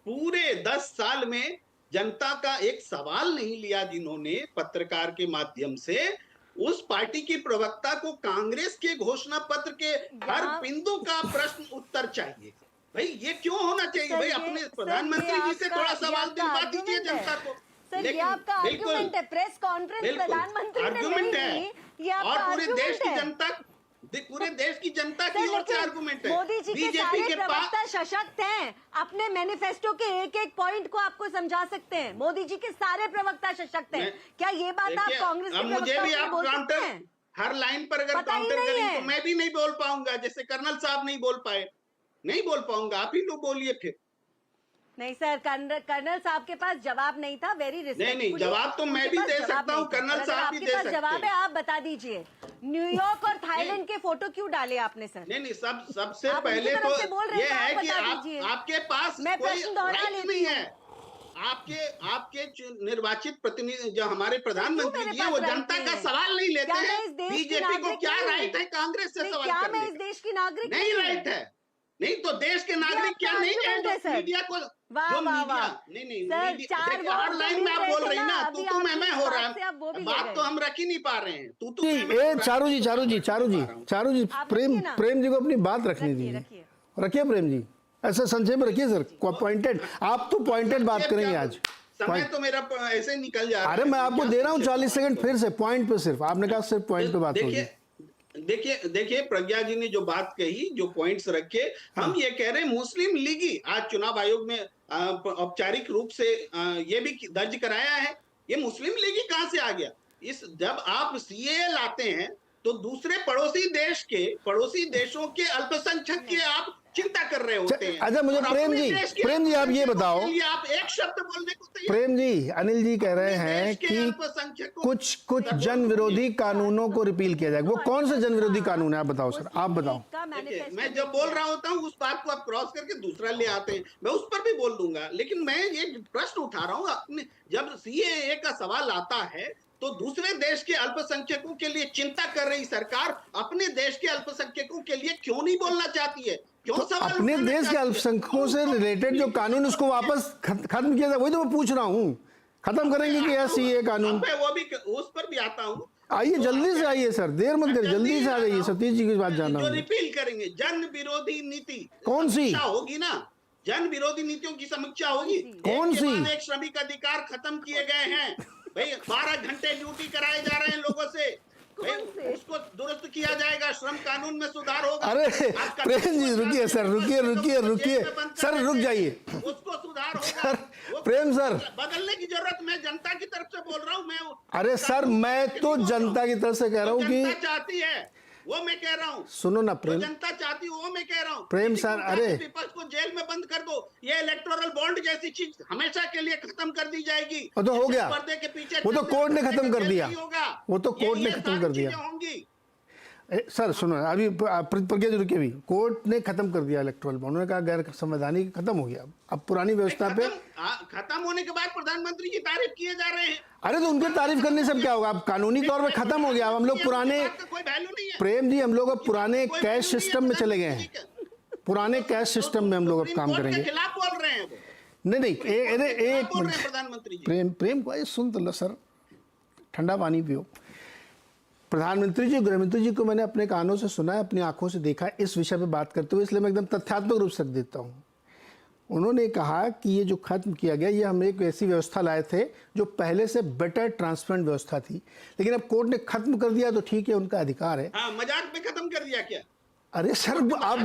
पूरे 10 साल में जनता का एक सवाल नहीं लिया, जिन्होंने पत्रकार के माध्यम से उस पार्टी की प्रवक्ता को कांग्रेस के घोषणा पत्र के हर बिंदु का प्रश्न उत्तर चाहिए। भाई ये क्यों होना चाहिए? भाई अपने प्रधानमंत्री जी से थोड़ा सवाल दिलवा दीजिए जनता को। सर ये आपका आर्गुमेंट है, प्रेस कॉन्फ्रेंस प्रधानमंत्री ने आर्गुमेंट नहीं है, दी, ये आपका और पूरे देश की है। जनता, पूरे देश की जनता की ओर से आर्गुमेंट है। मोदी जी के बीजेपी सारे के प्रवक्ता सशक्त हैं, अपने मैनिफेस्टो के एक एक पॉइंट को आपको समझा सकते हैं। मोदी जी के सारे प्रवक्ता सशक्त हैं, क्या ये बात आप कांग्रेस के मुझे भी प्रवक्ता आप बोल सकते काउंटर हैं? हर लाइन पर अगर पता ही काउंटर नहीं करेंगे है। तो मैं भी नहीं बोल पाऊंगा, जैसे कर्नल साहब नहीं बोल पाए, नहीं बोल पाऊंगा। आप ही लोग बोलिए फिर। नहीं सर, कर्नल साहब के पास जवाब नहीं था, वेरी रिस्पेक्टफुली। नहीं जवाब तो मैं भी दे सकता हूँ, कर्नल साहब भी दे सकते हैं। जवाब है, आप बता दीजिए। न्यूयॉर्क और थाईलैंड के फोटो क्यों डाले आपने सर? नहीं सबसे आप पहले उनकी तरफ से बोल तो रहे ये हैं, है आप कि बता दीजिए। आपके पास मैं कोई प्रश्न दोहरा राइट लेती नहीं हूँ। है। आपके निर्वाचित प्रतिनिधि जो हमारे प्रधानमंत्री जी है, वो जनता का सवाल नहीं लेते हैं। बीजेपी को क्या राइट है कांग्रेस से सवाल क्या करने मैं इस देश की नागरिक नहीं राइट है? नहीं तो देश के नागरिक क्या नहीं है? मीडिया को जो मीडिया नहीं हर लाइन में आप बोल रही ना, तू मैं हो रहा है, बात तो हम रख ही नहीं पा रहे हैं। तू चारू जी प्रेम जी को अपनी बात रखनी दीजिए। रखिए प्रेम जी, ऐसा संक्षेप में रखिए सर, पॉइंटेड। आप तो पॉइंटेड बात करेंगे आज। समय तो मेरा ऐसे निकल जा रहा है। अरे मैं आपको दे रहा हूँ 40 सेकंड, फिर से पॉइंट पे, सिर्फ आपने कहा सिर्फ पॉइंट पे बात होगी। देखिए प्रज्ञा जी ने जो बात कही, जो पॉइंट्स रखे, हम ये कह रहे हैं मुस्लिम लीग ही आज चुनाव आयोग में औपचारिक रूप से ये भी दर्ज कराया है। ये मुस्लिम लीग ही कहां से आ गया? जब आप सीएए लाते हैं तो दूसरे पड़ोसी देशों के अल्पसंख्यक के आप चिंता कर रहे होते हैं। अच्छा मुझे प्रेम जी आप ये बताओ, आप एक शब्द बोलने को तैयार। प्रेम जी, अनिल जी कह रहे हैं कि कुछ जन विरोधी कानूनों को रिपील किया जाएगा। वो कौन से जन विरोधी कानून है, आप बताओ सर, आप बताओ। मैं जब बोल रहा होता हूँ उस बात को आप क्रॉस करके दूसरा ले आते हैं, मैं उस पर भी बोल दूंगा। लेकिन मैं ये प्रश्न उठा रहा हूँ, अपने जब सीएए का सवाल आता है तो दूसरे देश के अल्पसंख्यकों के लिए चिंता कर रही सरकार अपने देश के अल्पसंख्यकों के लिए क्यों नहीं बोलना चाहती है? क्यों तो अपने देश के अल्पसंख्यकों से रिलेटेड जो कानून उसको वापस खत्म किया जाए, वही तो मैं पूछ रहा हूँ। खत्म करेंगे कि ऐसी ये कानून? वो भी उस पर भी आता हूँ। आइए जल्दी से आइए सर, देर मत करिए, जल्दी से आ जाइए। सतीश जी की बात जानना जो रिपील करेंगे, जन विरोधी नीति कौन सी होगी ना? जन विरोधी नीतियों की समीक्षा होगी। कौन सी? एक श्रमिक अधिकार खत्म किए गए हैं भाई, 12 घंटे ड्यूटी कराए जा रहे हैं लोगों से, उसको दुरुस्त किया जाएगा, श्रम कानून में सुधार होगा। अरे प्रेम जी रुकिए सर, रुकिए सर, रुक जाइए। उसको सुधार होगा। प्रेम सर, बदलने की जरूरत मैं जनता की तरफ से बोल रहा हूँ। मैं अरे सर मैं तो जनता की तरफ से कह रहा हूँ कि जनता चाहती है, वो मैं कह रहा हूँ। सुनो ना प्रेम, जनता चाहती है वो मैं कह रहा हूँ। प्रेम सर, अरे विपक्ष को जेल में बंद कर दो, ये इलेक्टोरल बॉन्ड जैसी चीज हमेशा के लिए खत्म कर दी जाएगी। वो तो हो गया, पर्दे के पीछे वो तो कोर्ट ने खत्म कर दिया, वो तो कोर्ट ने खत्म कर दिया। होंगी सर सुनो, अभी प्रज्ञा जी रुके, भी कोर्ट ने खत्म कर दिया इलेक्टोरल बॉन्ड। उन्होंने कहा गैर संवैधानिक खत्म हो गया। अब पुरानी व्यवस्था पे खत्म होने के बाद प्रधानमंत्री की तारीफ किए जा रहे हैं। अरे तो उनकी तारीफ करने से क्या होगा? अब कानूनी तौर पे खत्म हो गया। अब हम लोग पुराने, प्रेम जी हम लोग अब पुराने कैश सिस्टम में चले गए हैं। पुराने कैश सिस्टम में हम लोग अब काम करेंगे। खिलाफ बोल रहे हैं। नहीं एक प्रधानमंत्री प्रेम को सुन तो लो सर, ठंडा पानी पियो। प्रधानमंत्री जी, गृहमंत्री जी को मैंने अपने कानों से सुना है, अपनी आंखों से देखा है इस विषय पे बात करते हुए, इसलिए मैं एकदम तथ्यात्मक रूप से रख देता हूँ। उन्होंने कहा कि ये जो खत्म किया गया, ये हम एक ऐसी व्यवस्था लाए थे जो पहले से बेटर ट्रांसपेरेंट व्यवस्था थी, लेकिन अब कोर्ट ने खत्म कर दिया तो ठीक है, उनका अधिकार है। मजाक में खत्म कर दिया क्या? अरे सर आप,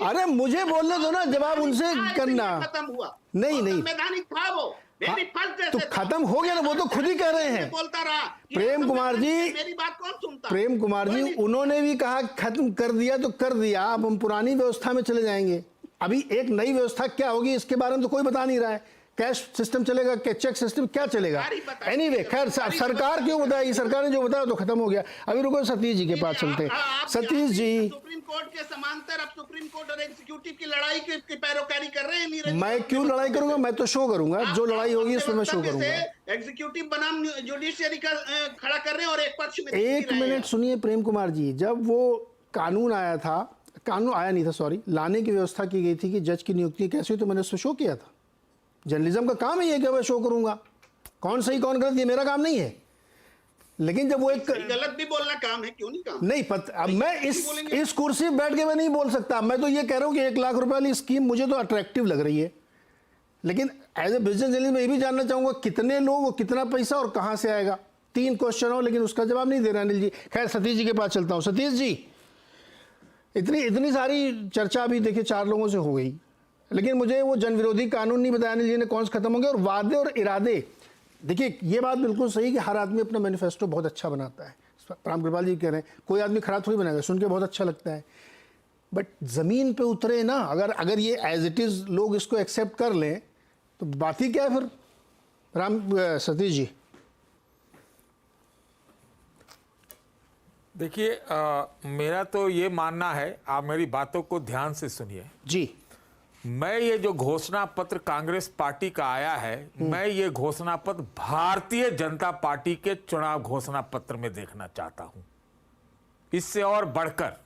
अरे मुझे बोलने दो ना, जवाब उनसे करना। खत्म हुआ नहीं संवैधानिक था वो। मेरी फर्स्ट डे तो से खत्म हो गया ना, वो तो खुद ही कह रहे हैं। बोलता रहा कि प्रेम कुमार जी, मेरी बात कौन सुनता? प्रेम कुमार जी, उन्होंने भी कहा खत्म कर दिया तो कर दिया, अब हम पुरानी व्यवस्था में चले जाएंगे। अभी एक नई व्यवस्था क्या होगी इसके बारे में तो कोई बता नहीं रहा है। कैश सिस्टम चलेगा, चेक सिस्टम क्या चलेगा? एनीवे, खैर सरकार क्यों बताएगी, सरकार ने जो बताया तो खत्म हो गया। अभी रुको सतीश जी के पास चलते हैं। सतीश जी, सुप्रीम कोर्ट के समांतर अब सुप्रीम कोर्ट और एग्जीक्यूटिव की लड़ाई की पैरोकारी कर रहे हैं नीरज। मैं क्यों लड़ाई करूंगा? मैं तो शो करूंगा, जो लड़ाई होगी उसमें मैं शो करूंगा। एग्जीक्यूटिव बनाम जुडिशियरी का खड़ा कर रहे हैं और एक पक्ष में एक मिनट सुनिए प्रेम कुमार जी, जब वो कानून आया था, कानून आया नहीं था सॉरी, लाने की व्यवस्था की गई थी कि जज की नियुक्ति कैसे हुई, तो मैंने उसमें शो किया था। जर्नलिज्म का काम ही है कि मैं शो करूंगा, कौन सही कौन गलत ये मेरा काम नहीं है। लेकिन जब वो एक गलत भी बोलना काम है, क्यों नहीं काम? नहीं पता, अब मैं इस कुर्सी पे बैठ के मैं नहीं बोल सकता। मैं तो ये कह रहा हूं कि 1 लाख रुपए वाली स्कीम मुझे तो अट्रैक्टिव लग रही है, लेकिन एज ए बिजनेस जर्नलिस्ट मैं ये भी जानना चाहूंगा कितने लोग और कितना पैसा और कहां से आएगा। 3 क्वेश्चन हो, लेकिन उसका जवाब नहीं दे रहे अनिल जी। खैर सतीश जी के पास चलता हूं। सतीश जी, इतनी सारी चर्चा अभी देखिए 4 लोगों से हो गई, लेकिन मुझे वो जन विरोधी कानून नहीं बताया अनिल जी ने कौन से खत्म होंगे, और वादे और इरादे। देखिए ये बात बिल्कुल सही कि हर आदमी अपना मैनिफेस्टो बहुत अच्छा बनाता है। राम कृपाल जी कह रहे हैं कोई आदमी खराब थोड़ी बनाएगा, सुन के बहुत अच्छा लगता है, बट ज़मीन पे उतरे ना। अगर ये एज इट इज़ लोग इसको एक्सेप्ट कर लें तो बात ही क्या है फिर। सतीश जी देखिए, मेरा तो ये मानना है, आप मेरी बातों को ध्यान से सुनिए जी। मैं ये जो घोषणा पत्र कांग्रेस पार्टी का आया है, मैं ये घोषणा पत्र भारतीय जनता पार्टी के चुनाव घोषणा पत्र में देखना चाहता हूं। इससे और बढ़कर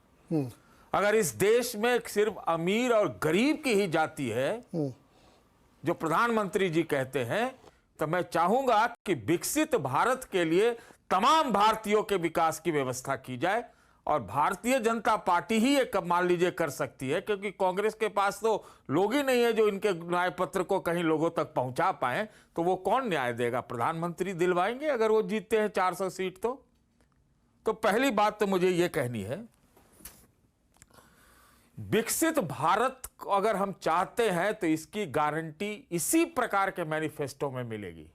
अगर इस देश में सिर्फ अमीर और गरीब की ही जाति है जो प्रधानमंत्री जी कहते हैं, तो मैं चाहूंगा कि विकसित भारत के लिए तमाम भारतीयों के विकास की व्यवस्था की जाए, और भारतीय जनता पार्टी ही ये मान लीजिए कर सकती है, क्योंकि कांग्रेस के पास तो लोग ही नहीं है जो इनके न्याय पत्र को कहीं लोगों तक पहुंचा पाए, तो वो कौन न्याय देगा? प्रधानमंत्री दिलवाएंगे अगर वो जीतते हैं 400 सीट तो पहली बात तो मुझे ये कहनी है, विकसित भारत अगर हम चाहते हैं तो इसकी गारंटी इसी प्रकार के मैनिफेस्टो में मिलेगी।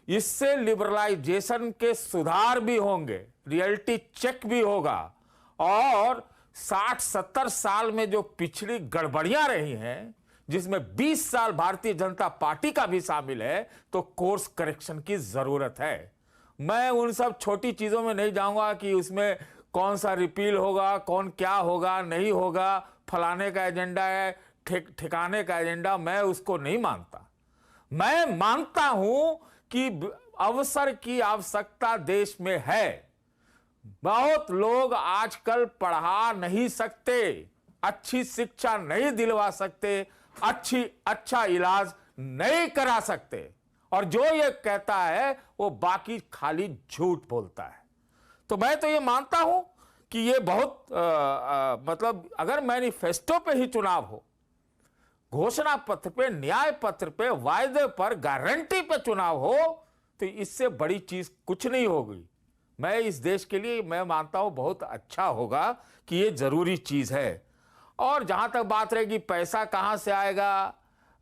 इससे लिबरलाइजेशन के सुधार भी होंगे, रियलिटी चेक भी होगा, और 60-70 साल में जो पिछली गड़बड़ियां रही हैं, जिसमें 20 साल भारतीय जनता पार्टी का भी शामिल है, तो कोर्स करेक्शन की जरूरत है। मैं उन सब छोटी चीजों में नहीं जाऊंगा कि उसमें कौन सा रिपील होगा, कौन क्या होगा, नहीं होगा, फलाने का एजेंडा है, ठिकाने का एजेंडा, मैं उसको नहीं मानता। मैं मानता हूं कि अवसर की आवश्यकता देश में है। बहुत लोग आजकल पढ़ा नहीं सकते, अच्छी शिक्षा नहीं दिलवा सकते, अच्छा इलाज नहीं करा सकते, और जो ये कहता है वो बाकी खाली झूठ बोलता है। तो मैं तो ये मानता हूं कि ये बहुत मतलब अगर मैनिफेस्टो पे ही चुनाव हो, घोषणा पत्र पे, न्याय पत्र पे, वायदे पर, गारंटी पे चुनाव हो, तो इससे बड़ी चीज कुछ नहीं होगी। मैं इस देश के लिए मैं मानता हूं बहुत अच्छा होगा कि ये जरूरी चीज है। और जहां तक बात रहेगी पैसा कहां से आएगा,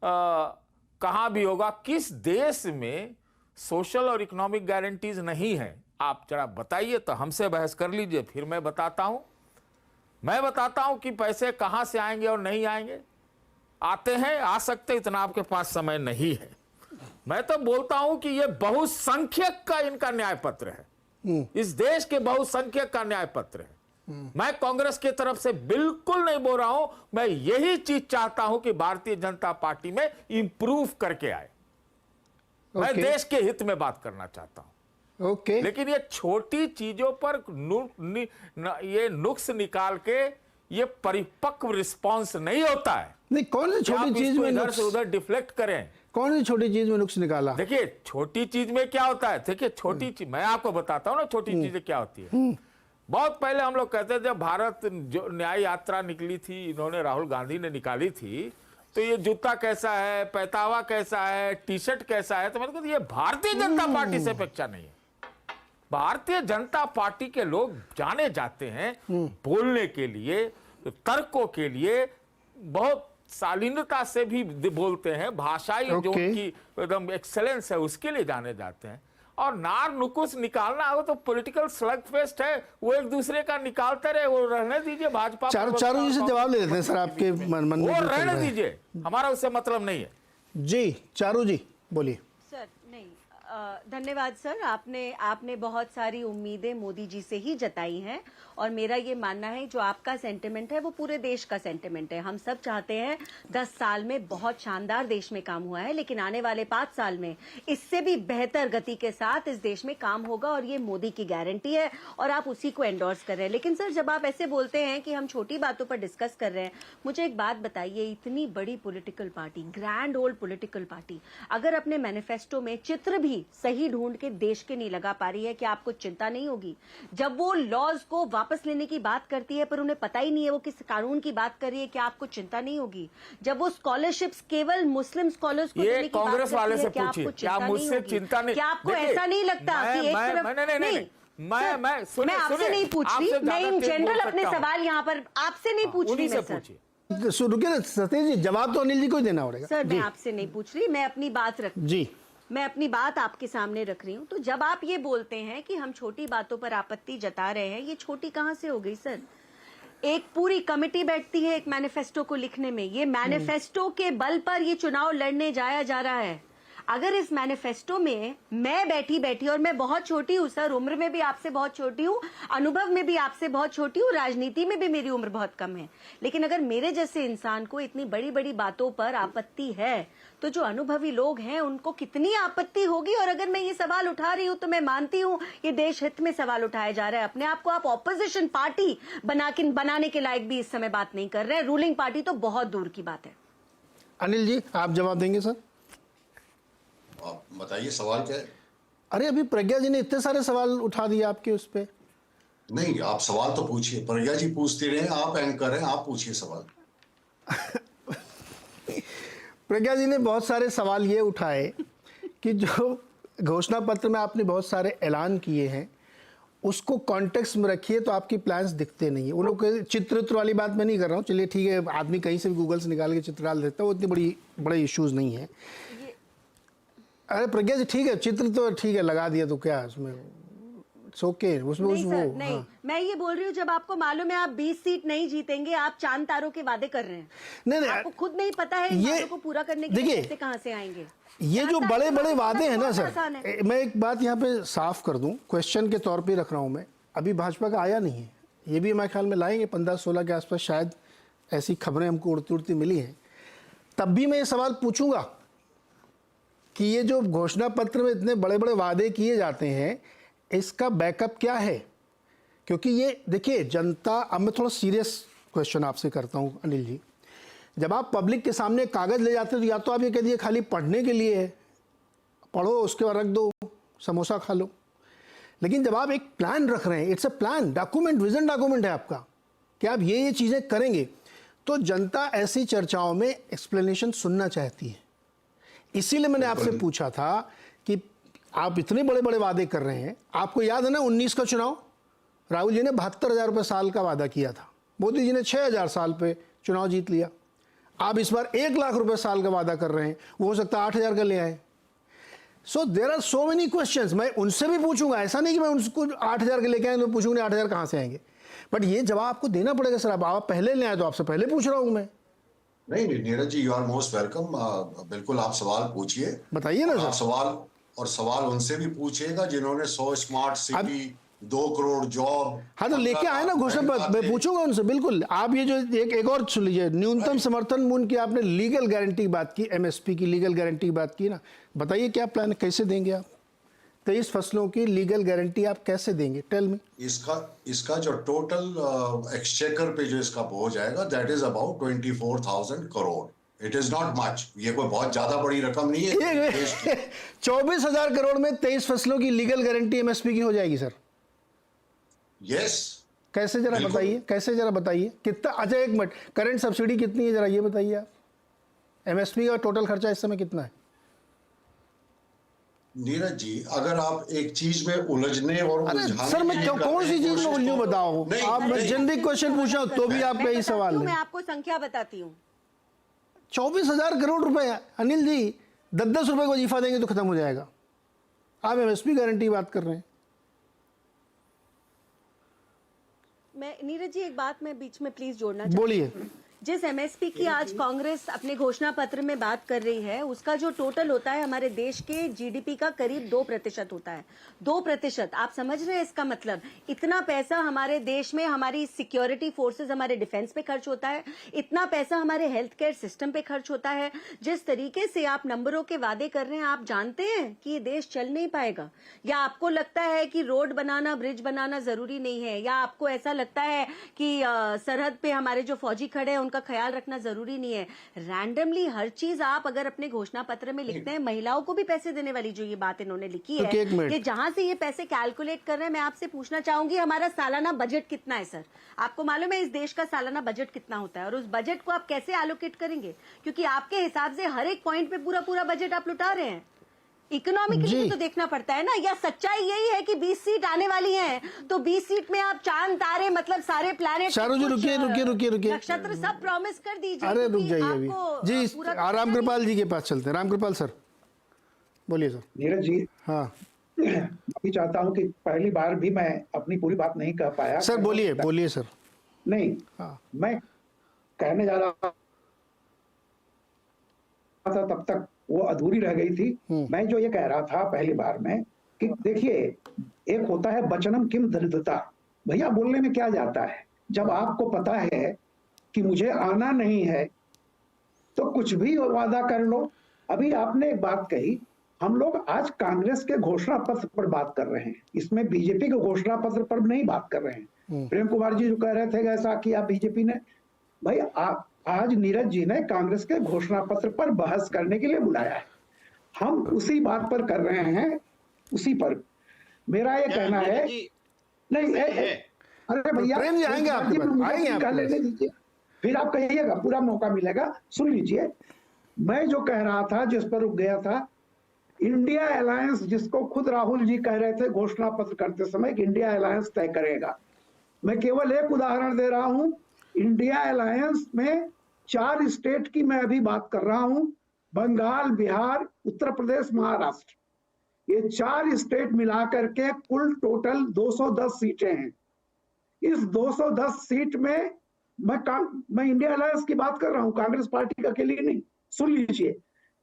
कहां भी होगा, किस देश में सोशल और इकोनॉमिक गारंटीज नहीं है, आप जरा बताइए। तो हमसे बहस कर लीजिए, फिर मैं बताता हूं कि पैसे कहां से आएंगे और नहीं आएंगे। आते हैं, आ सकते, इतना आपके पास समय नहीं है। मैं तो बोलता हूं कि ये बहुसंख्यक का इनका न्याय पत्र है, इस देश के बहुसंख्यक का न्याय पत्र है। मैं कांग्रेस की तरफ से बिल्कुल नहीं बोल रहा हूं, मैं यही चीज चाहता हूं कि भारतीय जनता पार्टी में इंप्रूव करके आए। मैं देश के हित में बात करना चाहता हूं। लेकिन ये छोटी चीजों पर ये नुक्स निकाल के ये परिपक्व रिस्पांस नहीं होता है। नहीं, कौन सी छोटी चीज में इधर से उधर डिफ्लेक्ट करें? कौन सी छोटी चीज में नुक्स निकाला? देखिए छोटी चीज में क्या होता है, देखिए छोटी चीज मैं आपको बताता हूं ना, छोटी चीजें क्या होती है। बहुत पहले हम लोग कहते थे, जब भारत जो न्याय यात्रा निकली थी, इन्होंने राहुल गांधी ने निकाली थी, तो ये जूता कैसा है, पहतावा कैसा है, टी शर्ट कैसा है, तो मैंने कहा ये भारतीय जनता पार्टी से अपेक्षा नहीं है। भारतीय जनता पार्टी के लोग जाने जाते हैं बोलने के लिए, तर्कों के लिए, बहुत शालीनता से भी बोलते हैं, भाषाई जो उनकी एकदम एक्सेलेंस है उसके लिए जाने जाते हैं। और नार नुकुस निकालना हो तो पॉलिटिकल स्लग फेस्ट है, वो एक दूसरे का निकालते रहे, वो रहने दीजिए। भाजपा चारों जी से जवाब ले लेते हैं सर, आपके मन में वो रहने दीजिए, हमारा उससे मतलब नहीं है। जी चारू जी बोलिए। सर नहीं, धन्यवाद सर, आपने बहुत सारी उम्मीदें मोदी जी से ही जताई हैं और मेरा ये मानना है जो आपका सेंटिमेंट है वो पूरे देश का सेंटिमेंट है। हम सब चाहते हैं 10 साल में बहुत शानदार देश में काम हुआ है, लेकिन आने वाले 5 साल में इससे भी बेहतर गति के साथ इस देश में काम होगा और ये मोदी की गारंटी है और आप उसी को एंडोर्स कर रहे हैं। लेकिन सर जब आप ऐसे बोलते हैं कि हम छोटी बातों पर डिस्कस कर रहे हैं, मुझे एक बात बताइए, इतनी बड़ी political party, grand old political party, अगर अपने मैनिफेस्टो में चित्र भी सही ढूंढ के देश के नहीं लगा पा रही है, क्या आपको चिंता नहीं होगी? जब वो लॉज को वापस लेने की बात करती है पर उन्हें पता ही नहीं है वो किस कानून की बात कर रही है, क्या आपको चिंता नहीं होगी? जब वो स्कॉलरशिप्स केवल मुस्लिम स्कॉलर्स को देने की बात कांग्रेस वाले से क्या आपको क्या मुझसे चिंता नहीं? क्या आपको ऐसा नहीं लगता कि एक तरफ मैं आपसे नहीं पूछ रही, मैं इन जनरल अपने सवाल यहाँ पर आपसे नहीं पूछ रही। रुकिए ना सतीश जी, जवाब तो अनिल जी को ही देना पड़ेगा। सर मैं आपसे नहीं पूछ रही, मैं अपनी बात रख जी, मैं अपनी बात आपके सामने रख रही हूँ। तो जब आप ये बोलते हैं कि हम छोटी बातों पर आपत्ति जता रहे हैं, ये छोटी कहाँ से हो गई सर? एक पूरी कमेटी बैठती है एक मैनिफेस्टो को लिखने में, ये मैनिफेस्टो के बल पर ये चुनाव लड़ने जाया जा रहा है। अगर इस मैनिफेस्टो में मैं बैठी और मैं बहुत छोटी हूँ सर, उम्र में भी आपसे बहुत छोटी हूँ, अनुभव में भी आपसे बहुत छोटी हूँ, राजनीति में भी मेरी उम्र बहुत कम है, लेकिन अगर मेरे जैसे इंसान को इतनी बड़ी बड़ी बातों पर आपत्ति है तो जो अनुभवी लोग हैं उनको कितनी आपत्ति होगी। और अगर मैं ये सवाल उठा रही हूँ तो मैं मानती हूँ ये देश हित में सवाल उठाया जा रहा है। अपने आप को आप ऑपोजिशन पार्टी बनाने के लायक भी इस समय बात नहीं कर रहे हैं, रूलिंग पार्टी तो बहुत दूर की बात है। अनिल जी आप जवाब देंगे सर? आप बताइए सवाल क्या है? अरे अभी प्रज्ञा जी ने इतने सारे सवाल उठा दिए आपके उस पे। नहीं, आप सवाल तो पूछिए, प्रज्ञा जी पूछते रहे, आप एंकर हैं, आप पूछिए सवाल। प्रज्ञा जी ने बहुत सारे सवाल ये उठाए कि जो घोषणा पत्र में आपने बहुत सारे ऐलान किए हैं उसको कॉन्टेक्स्ट में रखिए तो आपकी प्लान्स दिखते नहीं है। उन लोग चित्र वाली बात मैं नहीं कर रहा हूँ, चलिए ठीक है, आदमी कहीं से भी गूगल से निकाल के चित्र डाल देता है, वो इतनी बड़े इश्यूज नहीं है। अरे प्रज्ञा जी ठीक है, चित्र तो ठीक है लगा दिया तो क्या उसमें ओके उसमें नहीं सर, नहीं हाँ। मैं ये बोल रही हूँ जब आपको मालूम है आप 20 सीट नहीं जीतेंगे, आप चांद तारों के वादे कर रहे हैं। नहीं आपको खुद नहीं पता है ये को पूरा करने के लिए पैसे कहाँ से आएंगे। ये जो बड़े बड़े वादे हैं ना सर, मैं एक बात यहाँ पे साफ कर दूं, क्वेश्चन के तौर पे रख रहा हूँ मैं, अभी भाजपा का आया नहीं है, ये भी हमारे ख्याल में लाएंगे 15-16 के आसपास, शायद ऐसी खबरें हमको उड़ती उड़ती मिली हैं। तब भी मैं ये सवाल पूछूंगा कि ये जो घोषणा पत्र में इतने बड़े बड़े वादे किए जाते हैं इसका बैकअप क्या है? क्योंकि ये देखिए जनता, अब मैं थोड़ा सीरियस क्वेश्चन आपसे करता हूँ अनिल जी, जब आप पब्लिक के सामने कागज़ ले जाते हो तो या तो आप ये कह दिए खाली पढ़ने के लिए है, पढ़ो उसके बाद रख दो, समोसा खा लो, लेकिन जब आप एक प्लान रख रहे हैं, it's a plan, document, vision document है आपका कि आप ये चीज़ें करेंगे, तो जनता ऐसी चर्चाओं में एक्सप्लेनेशन सुनना चाहती है। इसीलिए मैंने आपसे पूछा था कि आप इतने बड़े बड़े वादे कर रहे हैं, आपको याद है ना 19 का चुनाव, राहुल जी ने 72,000 रुपये साल का वादा किया था, मोदी जी ने 6,000 साल पे चुनाव जीत लिया। आप इस बार 1 लाख रुपए साल का वादा कर रहे हैं, वो हो सकता है 8,000 का ले आए। So there are so many questions, मैं उनसे भी पूछूंगा, ऐसा नहीं कि मैं उनको 8,000 के लेके आए तो पूछूंगा 8,000 कहाँ से आएंगे, बट ये जवाब आपको देना पड़ेगा सर। अब आप पहले ले आए तो आपसे पहले पूछ रहा हूँ मैं। नहीं Neeraj ji, you are most welcome, बिल्कुल आप सवाल पूछिए, बताइए ना सर। सवाल उनसे भी पूछिएगा जिन्होंने 100 स्मार्ट सिटी, 2 करोड़ जॉब, हाँ तो लेके आए ना घोषणा पत्र, मैं पूछूंगा उनसे बिल्कुल। आप ये जो एक और सुन लीजिए, न्यूनतम समर्थन मूल्य की आपने लीगल गारंटी की बात की, एमएसपी की लीगल गारंटी की बात की ना, बताइए क्या प्लान है, कैसे देंगे आप 23 फसलों की लीगल गारंटी आप कैसे देंगे? Tell me. इसका जो टोटल एक्सचेकर पे जो इसका बोझ आएगा that is about 24,000 crore. It is not much, ये कोई बहुत ज्यादा बड़ी रकम नहीं है। 24,000 करोड़ में 23 फसलों की लीगल गारंटी एमएसपी की हो जाएगी सर? यस। कैसे जरा बताइए, कैसे जरा बताइए कितना? अच्छा एक मिनट, करंट सब्सिडी कितनी है जरा ये बताइए आप, एमएसपी का टोटल खर्चा इस समय कितना है? नीरज जी, अगर आप एक चीज में उलझने और सर मैं कौन सी चीज में उलझूं बताओ? आप मैं जनरिक क्वेश्चन पूछा तो भी आप यही सवाल मैं आपको संख्या बताती हूँ, 24,000 करोड़ रुपए। अनिल जी 10-10 रुपए को वजीफा देंगे तो खत्म हो जाएगा। आप एमएसपी गारंटी बात कर रहे हैं। मैं नीरज जी एक बात मैं बीच में प्लीज जोड़ना बोलिए। जिस एमएसपी की आज कांग्रेस अपने घोषणा पत्र में बात कर रही है उसका जो टोटल होता है हमारे देश के जीडीपी का करीब 2% होता है। 2%। आप समझ रहे हैं इसका मतलब? इतना पैसा हमारे देश में हमारी सिक्योरिटी फोर्सेस, हमारे डिफेंस पे खर्च होता है, इतना पैसा हमारे हेल्थ केयर सिस्टम पे खर्च होता है। जिस तरीके से आप नंबरों के वादे कर रहे हैं, आप जानते हैं कि ये देश चल नहीं पाएगा? या आपको लगता है कि रोड बनाना, ब्रिज बनाना जरूरी नहीं है? या आपको ऐसा लगता है कि सरहद पे हमारे जो फौजी खड़े हैं उनका ख्याल रखना जरूरी नहीं है? रैंडमली हर चीज आप अगर अपने घोषणा पत्र में लिखते हैं, महिलाओं को भी पैसे देने वाली जो ये बात इन्होंने लिखी है, ये जहां से ये पैसे कैलकुलेट कर रहे हैं, मैं आपसे पूछना चाहूंगी हमारा सालाना बजट कितना है सर? आपको मालूम है इस देश का सालाना बजट कितना होता है? और उस बजट को आप कैसे एलोकेट करेंगे? क्योंकि आपके हिसाब से हर एक पॉइंट पे पूरा पूरा बजट आप लुटा रहे हैं। इकोनॉमिकली तो देखना पड़ता है ना। या सच्चाई यही है कि 20 सीट आने वाली हैं, तो 20 सीट में आप चांद तारे मतलब सारे प्लैनेट, शाहरुख जी रुकिए नक्षत्र सब प्रॉमिस कर दीजिए। अरे रुक जाइए अभी जी। रामकृपाल जी के पास चलते हैं। रामकृपाल सर बोलिए सर। नीरज जी, हाँ मैं चाहता हूं कि पहली बार भी मैं अपनी पूरी बात नहीं कह पाया। सर बोलिए सर। नहीं, मैं कहने जा रहा था तब तक वो अधूरी रह गई थी। मैं जो ये कह रहा था पहली बार में कि देखिए, एक होता है वचनम किम दरिद्रता। भैया बोलने में क्या जाता है? जब आपको पता है कि मुझे आना नहीं है तो कुछ भी वादा कर लो। अभी आपने एक बात कही, हम लोग आज कांग्रेस के घोषणा पत्र पर बात कर रहे हैं, इसमें बीजेपी के घोषणा पत्र पर नहीं बात कर रहे हैं। प्रेम कुमार जी जो कह रहे थे ऐसा किया बीजेपी ने, भाई आज नीरज जी ने कांग्रेस के घोषणा पत्र पर बहस करने के लिए बुलाया है, हम उसी बात पर कर रहे हैं, उसी पर मेरा ये कहना है। नहीं अरे भैया प्रेम जी आएंगे आपके पास, लेने दीजिए, फिर आप कहिएगा, पूरा मौका मिलेगा। सुन लीजिए, मैं जो कह रहा था, जिस पर रुक गया था, इंडिया अलायंस, जिसको खुद राहुल जी कह रहे थे घोषणा पत्र करते समय कि इंडिया अलायंस तय करेगा। मैं केवल एक उदाहरण दे रहा हूं। इंडिया अलायंस में 4 स्टेट की मैं अभी बात कर रहा हूं, बंगाल, बिहार, उत्तर प्रदेश, महाराष्ट्र। ये 4 स्टेट मिलाकर के कुल टोटल 210 सीटें हैं। इस 210 सीट में मैं इंडिया अलायंस की बात कर रहा हूं, कांग्रेस पार्टी का अकेली नहीं। सुन लीजिए,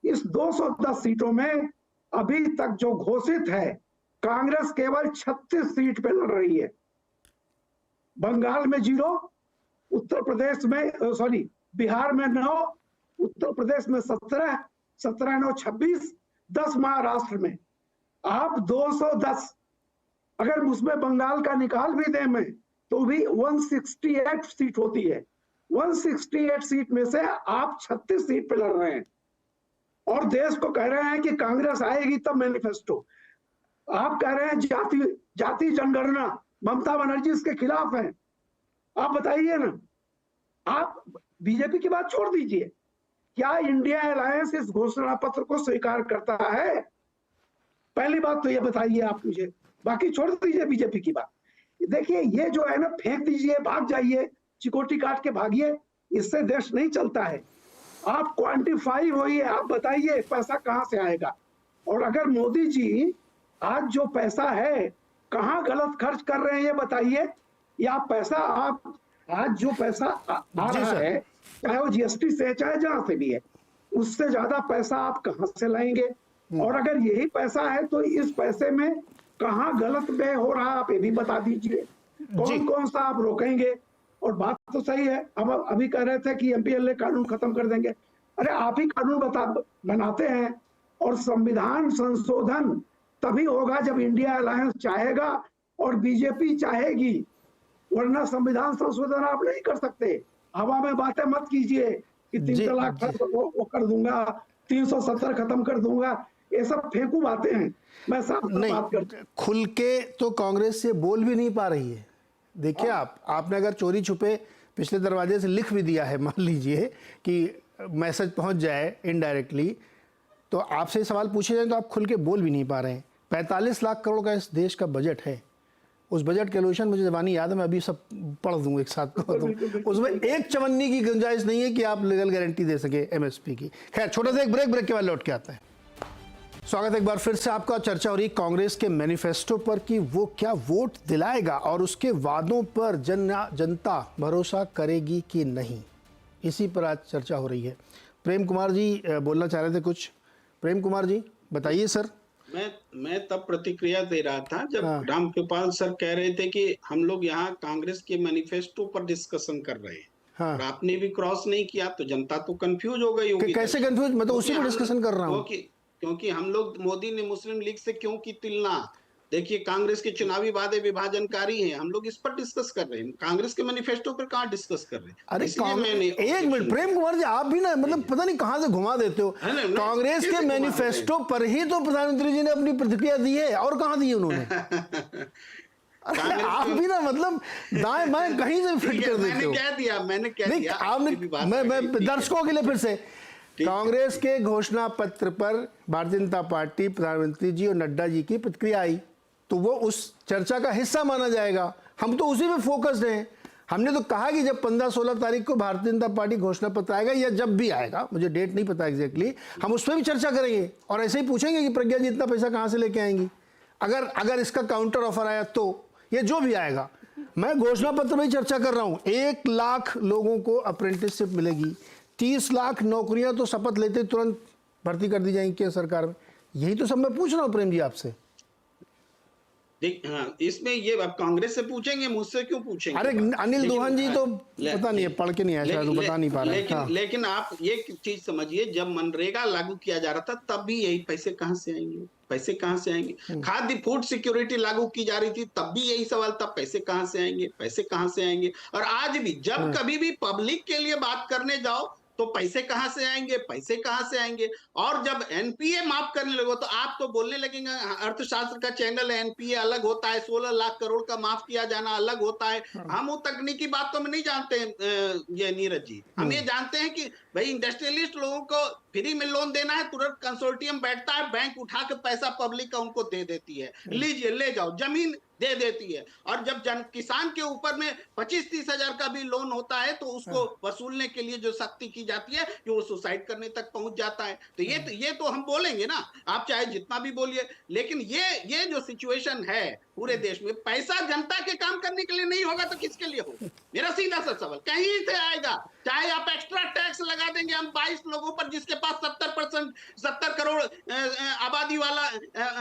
इस 210 सीटों में अभी तक जो घोषित है, कांग्रेस केवल 36 सीट पे लड़ रही है। बंगाल में 0, उत्तर प्रदेश में बिहार में 9, उत्तर प्रदेश में 17, 17 9 26, 10 महाराष्ट्र में। आप 210, अगर उसमें बंगाल का निकाल भी दें मैं, तो भी 168 सीट होती है। 168 सीट में से आप 36 सीट पे लड़ रहे हैं और देश को कह रहे हैं कि कांग्रेस आएगी तब मैनिफेस्टो। आप कह रहे हैं जाति जनगणना, ममता बनर्जी इसके खिलाफ हैं। आप बताइए ना, आप बीजेपी की बात छोड़ दीजिए, क्या इंडिया अलायंस इस घोषणा पत्र को स्वीकार करता है? पहली बात तो ये बताइए आप मुझे, बाकी छोड़ दीजिए बीजेपी की बात। देखिए, ये जो है ना, फेंक दीजिए, भाग जाइए, चिकोटी काट के भागिए, इससे देश नहीं चलता है। आप क्वांटिफाई होइए, आप बताइए पैसा कहां से आएगा। और अगर मोदी जी आज जो पैसा है कहां गलत खर्च कर रहे हैं ये बताइए, या पैसा आप आज जो पैसा आ रहा है, चाहे वो जीएसटी से चाहे जहां से भी है, उससे ज्यादा पैसा आप कहां से लाएंगे? और अगर यही पैसा है तो इस पैसे में कहां गलत व्यय हो रहा है आप ये भी बता दीजिए। कौन कौन सा आप रोकेंगे? और बात तो सही है, हम अभी कह रहे थे कि एमपीएलए कानून खत्म कर देंगे। अरे आप ही कानून बनाते हैं, और संविधान संशोधन तभी होगा जब इंडिया अलायंस चाहेगा और बीजेपी चाहेगी, वरना संविधान संशोधन आप नहीं कर सकते। हवा में बातें मत कीजिए कि 3 तलाक वो कर दूंगा, 370 खत्म कर दूंगा, ये सब फेंकू बातें हैं। मैं साफ बात करता हूं, खुल के तो कांग्रेस से बोल भी नहीं पा रही है। देखिए, आपने अगर चोरी छुपे पिछले दरवाजे से लिख भी दिया है, मान लीजिए कि मैसेज पहुंच जाए इनडायरेक्टली, तो आपसे सवाल पूछे जाए तो आप खुल के बोल भी नहीं पा रहे हैं। 45 लाख करोड़ का इस देश का बजट है, उस बजट कैलकुलेशन मुझे जबानी याद है, मैं अभी सब पढ़ दूं एक साथ पढ़ दूं। उसमें एक चवन्नी की गुंजाइश नहीं है कि आप लीगल गारंटी दे सके एमएसपी की। खैर, छोटा सा एक ब्रेक के बाद लौट के आता है। स्वागत है एक बार फिर से आपका। चर्चा हो रही कांग्रेस के मैनिफेस्टो पर कि वो क्या वोट दिलाएगा और उसके वादों पर जनता भरोसा करेगी कि नहीं, इसी पर आज चर्चा हो रही है। प्रेम कुमार जी बोलना चाह रहे थे कुछ। प्रेम कुमार जी बताइए सर। मैं तब प्रतिक्रिया दे रहा था जब रामकृपाल सर कह रहे थे कि हम लोग यहाँ कांग्रेस के मैनिफेस्टो पर डिस्कशन कर रहे हैं। हाँ। और आपने भी क्रॉस नहीं किया तो जनता तो कंफ्यूज हो गई होगी। कैसे कंफ्यूज? मैं तो उसी पर डिस्कशन कर रहा हूँ। क्योंकि हम लोग, मोदी ने मुस्लिम लीग से क्यों की तुलना? देखिए, कांग्रेस के चुनावी वादे विभाजनकारी हैं, हम लोग इस पर डिस्कस कर रहे हैं, कांग्रेस के मैनिफेस्टो पर कहाँ डिस्कस कर रहे हैं। अरे एक मिनट प्रेम कुमार जी, आप भी ना मतलब पता नहीं कहां से घुमा देते हो। कांग्रेस के मैनिफेस्टो पर ही तो प्रधानमंत्री जी ने अपनी प्रतिक्रिया दी है, और कहां दी है उन्होंने? आप भी ना मतलब दाएं बाएं कहीं से फिट कर देते हो। मैंने क्या दिया आपने, मैं दर्शकों के लिए फिर से, कांग्रेस के घोषणा पत्र पर भारतीय जनता पार्टी, प्रधानमंत्री जी और नड्डा जी की प्रतिक्रिया आई तो वो उस चर्चा का हिस्सा माना जाएगा। हम तो उसी पे फोकस्ड हैं। हमने तो कहा कि जब 15-16 तारीख को भारतीय जनता पार्टी घोषणा पत्र आएगा, या जब भी आएगा, मुझे डेट नहीं पता एग्जैक्टली, हम उस पर भी चर्चा करेंगे और ऐसे ही पूछेंगे कि प्रज्ञा जी इतना पैसा कहाँ से लेके आएंगी, अगर इसका काउंटर ऑफर आया तो, ये जो भी आएगा। मैं घोषणा पत्र में ही चर्चा कर रहा हूँ। 1 लाख लोगों को अप्रेंटिसशिप मिलेगी, 30 लाख नौकरियां तो शपथ लेते तुरंत भर्ती कर दी जाएंगी सरकार में। यही तो सब मैं पूछ रहा हूँ प्रेम जी आपसे। हाँ, इसमें ये अब कांग्रेस से पूछेंगे, मुझसे क्यों पूछेंगे? अरे अनिल दोहन जी तो पता नहीं है, पढ़ के नहीं आया शायद, बता नहीं पा रहे। लेकिन आप ये चीज समझिए, जब मनरेगा लागू किया जा रहा था तब भी यही पैसे कहाँ से आएंगे, पैसे कहाँ से आएंगे? खाद्य फूड सिक्योरिटी लागू की जा रही थी तब भी यही सवाल था, पैसे कहाँ से आएंगे, पैसे कहाँ से आएंगे? और आज भी जब कभी भी पब्लिक के लिए बात करने जाओ तो पैसे कहाँ से आएंगे, पैसे कहाँ से आएंगे? और जब एनपीए माफ करने लगो तो आप तो बोलने लगेंगे अर्थशास्त्र का चैनल है, एनपीए अलग होता है, 16 लाख करोड़ का माफ किया जाना अलग होता है। हम वो तकनीकी बात तो नहीं जानते ये नीरज जी। हम ये जानते हैं कि भाई इंडस्ट्रियलिस्ट लोगों को फ्री में लोन देना है, तुरंत कंसोर्टियम बैठता है, बैंक उठा के पैसा पब्लिक का उनको दे देती है, लीजिए ले जाओ, जमीन दे देती है। और जब किसान के ऊपर में 25-30 हजार का भी लोन होता है तो उसको वसूलने के लिए जो सख्ती की जाती है कि वो सुसाइड करने तक पहुंच जाता है। तो ये तो हम बोलेंगे ना, आप चाहे जितना भी बोलिए, लेकिन ये जो सिचुएशन है पूरे देश में, पैसा जनता के काम करने के लिए नहीं होगा तो किसके लिए होगा? मेरा सीधा सा सवाल, कहीं से आएगा? चाहे आप एक्स्ट्रा टैक्स लगा देंगे हम 22 लोगों पर जिसके पास 70 करोड़ आबादी वाला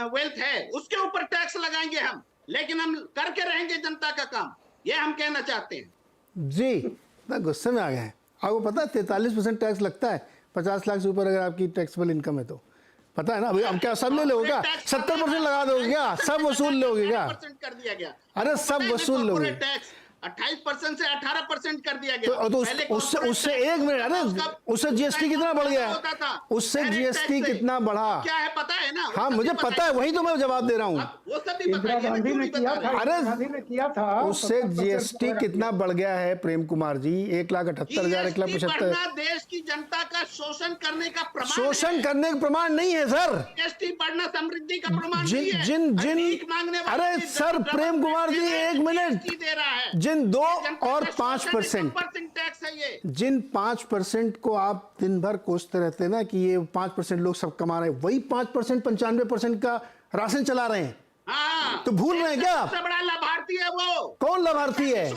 वेल्थ है, उसके ऊपर टैक्स लगाएंगे हम, लेकिन हम करके रहेंगे जनता का काम, ये हम कहना चाहते हैं। जी, मैं गुस्से में आ गया है। आपको पता है 43% टैक्स लगता है 50 लाख से ऊपर अगर आपकी टैक्सेबल इनकम है तो, पता है ना? अभी अब क्या सब ले लोगे क्या? 70% लगा दोगे क्या? सब वसूल लोगे क्या? कर दिया गया। अरे सब वसूल लोगे। 28% से 18% कर दिया गया। तो उससे एक मिनट, अरे उससे जीएसटी कितना बढ़ गया? उससे जीएसटी कितना बढ़ा क्या है पता है ना? हाँ मुझे पता है, वही तो मैं जवाब दे रहा हूँ। इंदिरा गांधी ने किया था। उससे जीएसटी कितना बढ़ गया है प्रेम कुमार जी? 1,78,000, 1,75,000। देश की जनता का शोषण करने का प्रमाण, शोषण करने का प्रमाण नहीं है सर। जीएसटी बढ़ना समृद्धि का प्रमाण नहीं है। अरे सर प्रेम कुमार जी एक मिनट, दे रहा है जिन 2 और 5%, टैक्स है ये। जिन 5% को आप दिन भर कोसते रहते हैं ना कि ये 5% लोग सब कमा रहे हैं, वही 5% 95% का राशन चला रहे हैं। हाँ, तो भूल रहे हैं क्या? सबसे बड़ा लाभार्थी है वो। कौन लाभार्थी है?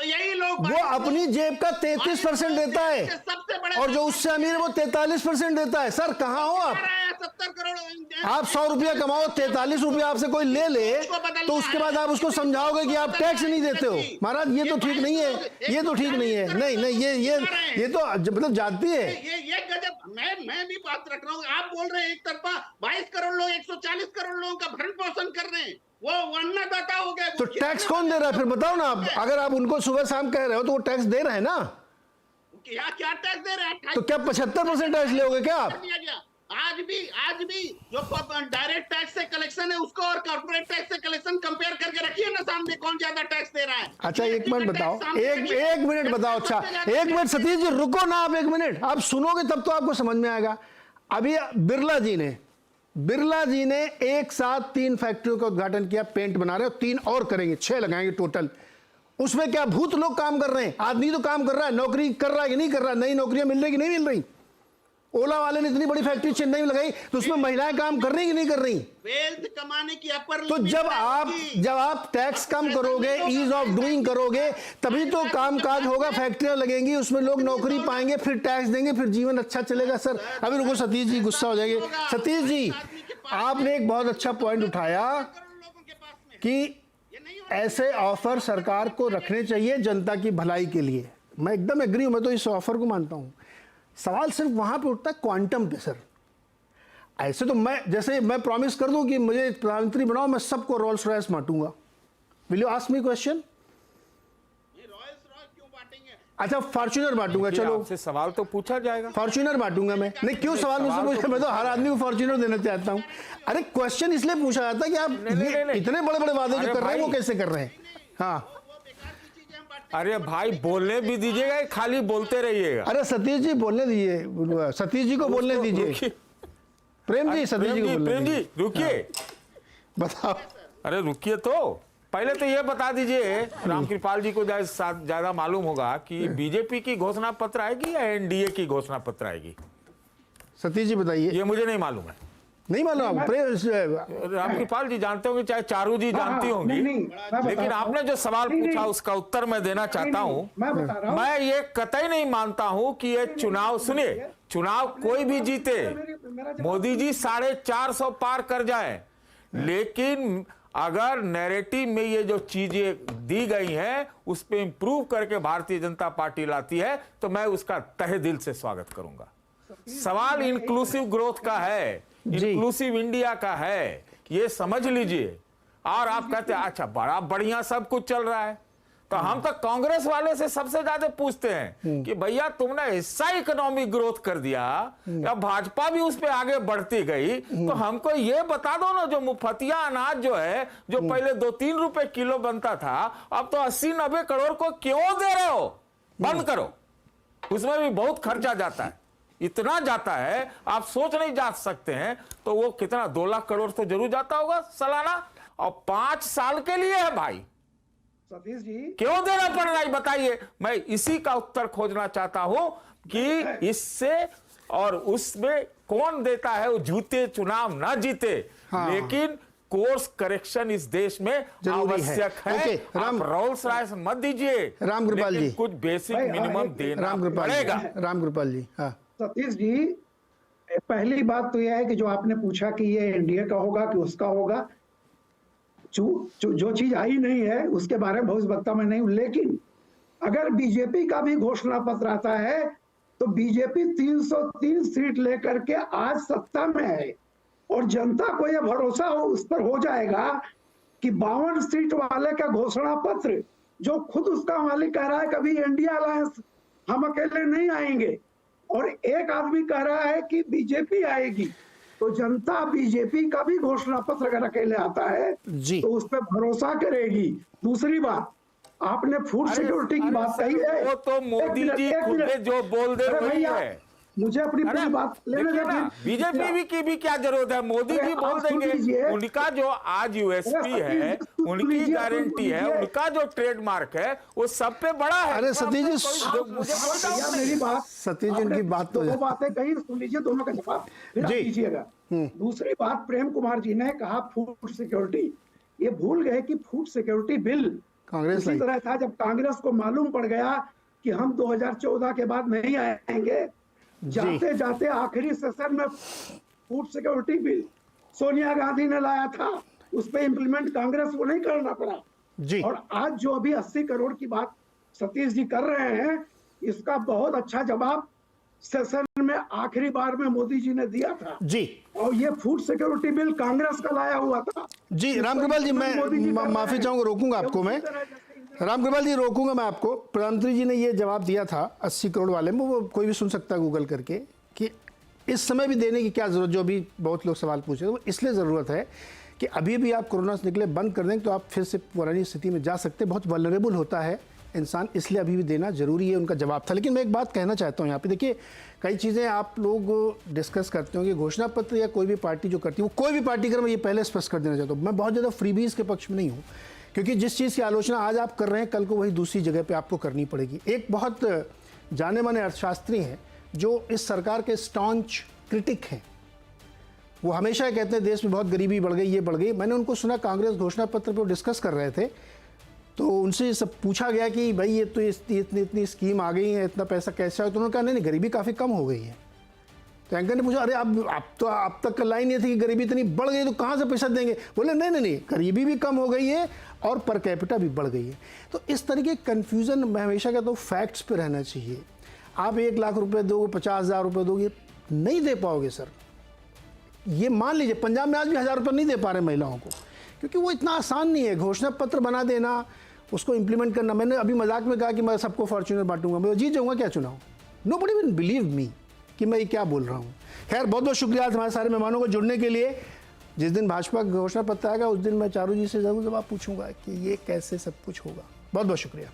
यही लोग। वो अपनी जेब का 33% देता है और जो उससे अमीर है वो 43% देता है। सर कहाँ हो आप? 70 करोड़। आप 100 रुपया कमाओ, 43 रुपया आपसे कोई ले ले तो उसके बाद आप उसको समझाओगे कि आप टैक्स नहीं देते हो। महाराज ये तो ठीक नहीं है, ये तो ठीक नहीं है। नहीं ये तो मतलब जाती है। ये गजब। मैं भी बात रख रहा हूँ, आप बोल रहे हैं एक तरफा 22 करोड़ लोग 140 करोड़ लोगों का भरण पोषण कर रहे हैं, वो अन्नदाता हो गए। तो टैक्स कौन दे रहा है फिर बताओ ना आप? अगर आप उनको सुबह शाम कह रहे हो तो वो टैक्स दे रहे हैं ना? क्या टैक्स दे रहे हैं? तो क्या 75% टैक्स लोगे क्या आप? आज भी जो डायरेक्ट टैक्स से कलेक्शन है उसको और कॉर्पोरेट टैक्स से कलेक्शन कंपेयर करके रखिए ना सामने, कौन ज्यादा टैक्स दे रहा है। अच्छा एक मिनट बताओ, एक मिनट बताओ। अच्छा एक मिनट सतीश जी रुको ना आप, एक मिनट आप सुनोगे तब तो आपको समझ में आएगा। अभी बिरला जी ने बिरला जी ने एक साथ 3 फैक्ट्रियों का उद्घाटन किया, पेंट बना रहे, और 3 और करेंगे, 6 लगाएंगे टोटल। उसमें क्या भूत लोग काम कर रहे हैं? आदमी तो काम कर रहा है, नौकरी कर रहा है कि नहीं कर रहा, नई नौकरियां मिल रही कि नहीं मिल रही? ओला वाले ने इतनी बड़ी फैक्ट्री चेन्नई में लगाई, तो उसमें महिलाएं काम कर रही कि नहीं कर रही? वेल्थ कमाने की अपर तो जब आप टैक्स कम करोगे, ईज ऑफ डूइंग करोगे, तभी तो कामकाज होगा, फैक्ट्रियां लगेंगी, उसमें लोग नौकरी पाएंगे, फिर टैक्स देंगे, फिर जीवन अच्छा चलेगा। सर अभी रुको, सतीश जी गुस्सा हो जाएंगे। सतीश जी, आपने एक बहुत अच्छा पॉइंट उठाया कि ऐसे ऑफर सरकार को रखने चाहिए जनता की भलाई के लिए। मैं एकदम एग्री हूं, मैं तो इस ऑफर को मानता हूं। सवाल सिर्फ वहां पे उठता है क्वांटम पे। सर ऐसे तो मैं प्रॉमिस कर दूं कि मुझे प्रधानमंत्री बनाओ, मैं सबको रोल्स रॉयस बांटूंगा। Will you ask me question? अच्छा, फॉर्च्यूनर बांटूंगा। चलो, आपसे सवाल तो पूछा जाएगा। फॉर्च्यूनर बांटूंगा मैं। नहीं, क्यों सवाल मुझसे पूछा? मैं तो हर आदमी को फॉर्च्यूनर देना चाहता हूं। अरे क्वेश्चन इसलिए पूछा जाता है कि आप इतने बड़े बड़े वादे जो कर रहे हैं वो कैसे कर रहे हैं? हाँ, अरे भाई बोलने भी दीजिएगा, खाली बोलते रहिएगा। अरे सतीश जी बोलने दीजिए, सतीश जी को बोलने दीजिए। प्रेम जी, सतीश जी को बोलने प्रेम जी दीजिए। रुकिए, बताओ। अरे रुकिए, तो पहले तो ये बता दीजिए, रामकृपाल जी को ज्यादा मालूम होगा कि बीजेपी की घोषणा पत्र आएगी या एनडीए की घोषणा पत्र आएगी? सतीश जी बताइए। ये मुझे नहीं मालूम है। नहीं मालूम? रामकृपाल जी जानते होंगे, चाहे चारू जी जानती होंगी, लेकिन आपने जो सवाल पूछा उसका उत्तर मैं देना चाहता हूं। मैं ये कतई नहीं मानता हूं कि ये चुनाव, सुनिए, चुनाव कोई भी जीते, मोदी जी 450 पार कर जाए, लेकिन अगर नैरेटिव में ये जो चीजें दी गई हैं उस पे इंप्रूव करके भारतीय जनता पार्टी लाती है तो मैं उसका तहे दिल से स्वागत करूंगा। सवाल इंक्लूसिव ग्रोथ का है, इंक्लूसिव इंडिया का है, ये समझ लीजिए। और आप कहते हैं अच्छा बड़ा बढ़िया सब कुछ चल रहा है, तो हम तो कांग्रेस वाले से सबसे ज्यादा पूछते हैं कि भैया तुमने ऐसा इकोनॉमिक ग्रोथ कर दिया या भाजपा भी उस पे आगे बढ़ती गई, तो हमको ये बता दो ना, जो मुफ्तिया अनाज जो है, जो पहले 2-3 रुपए किलो बनता था, अब तो 80-90 करोड़ को क्यों दे रहे हो? बंद करो, उसमें भी बहुत खर्चा जाता है, इतना जाता है आप सोच नहीं जा सकते हैं। तो वो कितना 2 लाख करोड़ तो जरूर जाता होगा सालाना, और 5 साल के लिए है भाई, सतीश जी क्यों देना पड़ रहा है बताइए? मैं इसी का उत्तर खोजना चाहता हूं कि इससे और उसमें कौन देता है, वो जीते चुनाव ना जीते, लेकिन कोर्स करेक्शन इस देश में आवश्यक है। आप रोल्स रॉयस मत दीजिए, रामकृपाल जी, कुछ बेसिक मिनिमम देना पड़ेगा। रामकृपाल जी, हाँ। सतीश जी, पहली बात तो यह है कि जो आपने पूछा कि ये एनडीए का होगा कि उसका होगा, जो चीज आई नहीं है उसके बारे में भविष्यवक्ता में नहीं हूं, लेकिन अगर बीजेपी का भी घोषणा पत्र आता है तो बीजेपी 303 सीट लेकर के आज सत्ता में है, और जनता को यह भरोसा उस पर हो जाएगा कि 52 सीट वाले का घोषणा पत्र, जो खुद उसका मालिक कह रहा है कभी इंडिया अलायंस हम अकेले नहीं आएंगे, और एक आदमी कह रहा है कि बीजेपी आएगी, तो जनता बीजेपी का भी घोषणा पत्र अगर अकेले आता है तो उस पर भरोसा करेगी। दूसरी बात, आपने फूड सिक्योरिटी की बात कही है, वो तो मोदी जी खुद जो बोल दे रही है, मुझे अपनी पूरी बात लेने दीजिए। बीजेपी की भी क्या जरूरत है, मोदी जी बोल देंगे। उनका जो आज यूएसपी है, उनकी गारंटी है, उनका जो ट्रेडमार्क है, वो सब पे बड़ा है। अरे सतीश जी, मेरी बात, सतीश जी उनकी बात तो दो बातें कही, सुन लीजिए, दोनों का जवाब दीजिएगा। दूसरी बात, प्रेम कुमार जी ने कहा फूड सिक्योरिटी, ये भूल गए कि फूड सिक्योरिटी बिल कांग्रेस इसी तरह था जब कांग्रेस को मालूम पड़ गया कि हम 2014 के बाद नहीं आएंगे, जाते जाते आखिरी सेशन में food security bill Sonia Gandhi ने लाया था, उस पर इंप्लीमेंट कांग्रेस को नहीं करना पड़ा जी। और आज जो अभी 80 करोड़ की बात सतीश जी कर रहे हैं, इसका बहुत अच्छा जवाब सेशन में आखिरी बार में मोदी जी ने दिया था जी। और ये फूड सिक्योरिटी बिल कांग्रेस का लाया हुआ था जी। रामकृपाल जी, मैं माफी चाहूंगा, रोकूंगा आपको मैं। रामकृपाल जी रोकूंगा मैं आपको। प्रधानमंत्री जी ने ये जवाब दिया था 80 करोड़ वाले में, वो कोई भी सुन सकता है गूगल करके, कि इस समय भी देने की क्या जरूरत, जो भी बहुत लोग सवाल पूछे, तो इसलिए ज़रूरत है कि अभी भी आप कोरोना से निकले बंद कर देंगे तो आप फिर से पुरानी स्थिति में जा सकते हैं। बहुत वल्नरेबल होता है इंसान, इसलिए अभी भी देना जरूरी है, उनका जवाब था। लेकिन मैं एक बात कहना चाहता हूँ यहाँ पे, देखिए कई चीज़ें आप लोग डिस्कस करते हो कि घोषणा पत्र या कोई भी पार्टी जो करती है, वो कोई भी पार्टी कर, मैं ये पहले स्पष्ट कर देना चाहता हूँ, मैं बहुत ज़्यादा फ्रीबीज के पक्ष में नहीं हूँ, क्योंकि जिस चीज़ की आलोचना आज आप कर रहे हैं, कल को वही दूसरी जगह पर आपको करनी पड़ेगी। एक बहुत जाने माने अर्थशास्त्री हैं जो इस सरकार के स्टॉन्च क्रिटिक हैं, वो हमेशा कहते हैं देश में बहुत गरीबी बढ़ गई, ये बढ़ गई। मैंने उनको सुना कांग्रेस घोषणा पत्र पर डिस्कस कर रहे थे, तो उनसे सब पूछा गया कि भाई ये तो इतनी स्कीम आ गई है, इतना पैसा कैसे है, तो उन्होंने कहा नहीं गरीबी काफ़ी कम हो गई है। तो एंकर ने पूछा अरे अब तक लाइन ये थी कि गरीबी इतनी बढ़ गई तो कहाँ से पैसा देंगे? बोले नहीं, गरीबी भी कम हो गई है और पर कैपिटा भी बढ़ गई है। तो इस तरीके कन्फ्यूज़न मैं हमेशा कहता हूँ फैक्ट्स पे रहना चाहिए। आप 1 लाख रुपए दोगे, 50,000 रुपये दोगे, नहीं दे पाओगे सर। ये मान लीजिए पंजाब में आज भी 1,000 रुपये नहीं दे पा रहे महिलाओं को, क्योंकि वो इतना आसान नहीं है। घोषणा पत्र बना देना, उसको इंप्लीमेंट करना। मैंने अभी मजाक में कहा कि मैं सबको फॉर्च्यूनर बांटूंगा, मैं जीत जाऊंगा क्या चुनाव? नोबडी विल बिलीव मी कि मैं ये क्या बोल रहा हूँ। खैर बहुत बहुत शुक्रिया हमारे सारे मेहमानों को जुड़ने के लिए। जिस दिन भाजपा का घोषणा पत्र आएगा उस दिन मैं चारू जी से जरूर जवाब पूछूंगा कि ये कैसे सब कुछ होगा। बहुत बहुत शुक्रिया।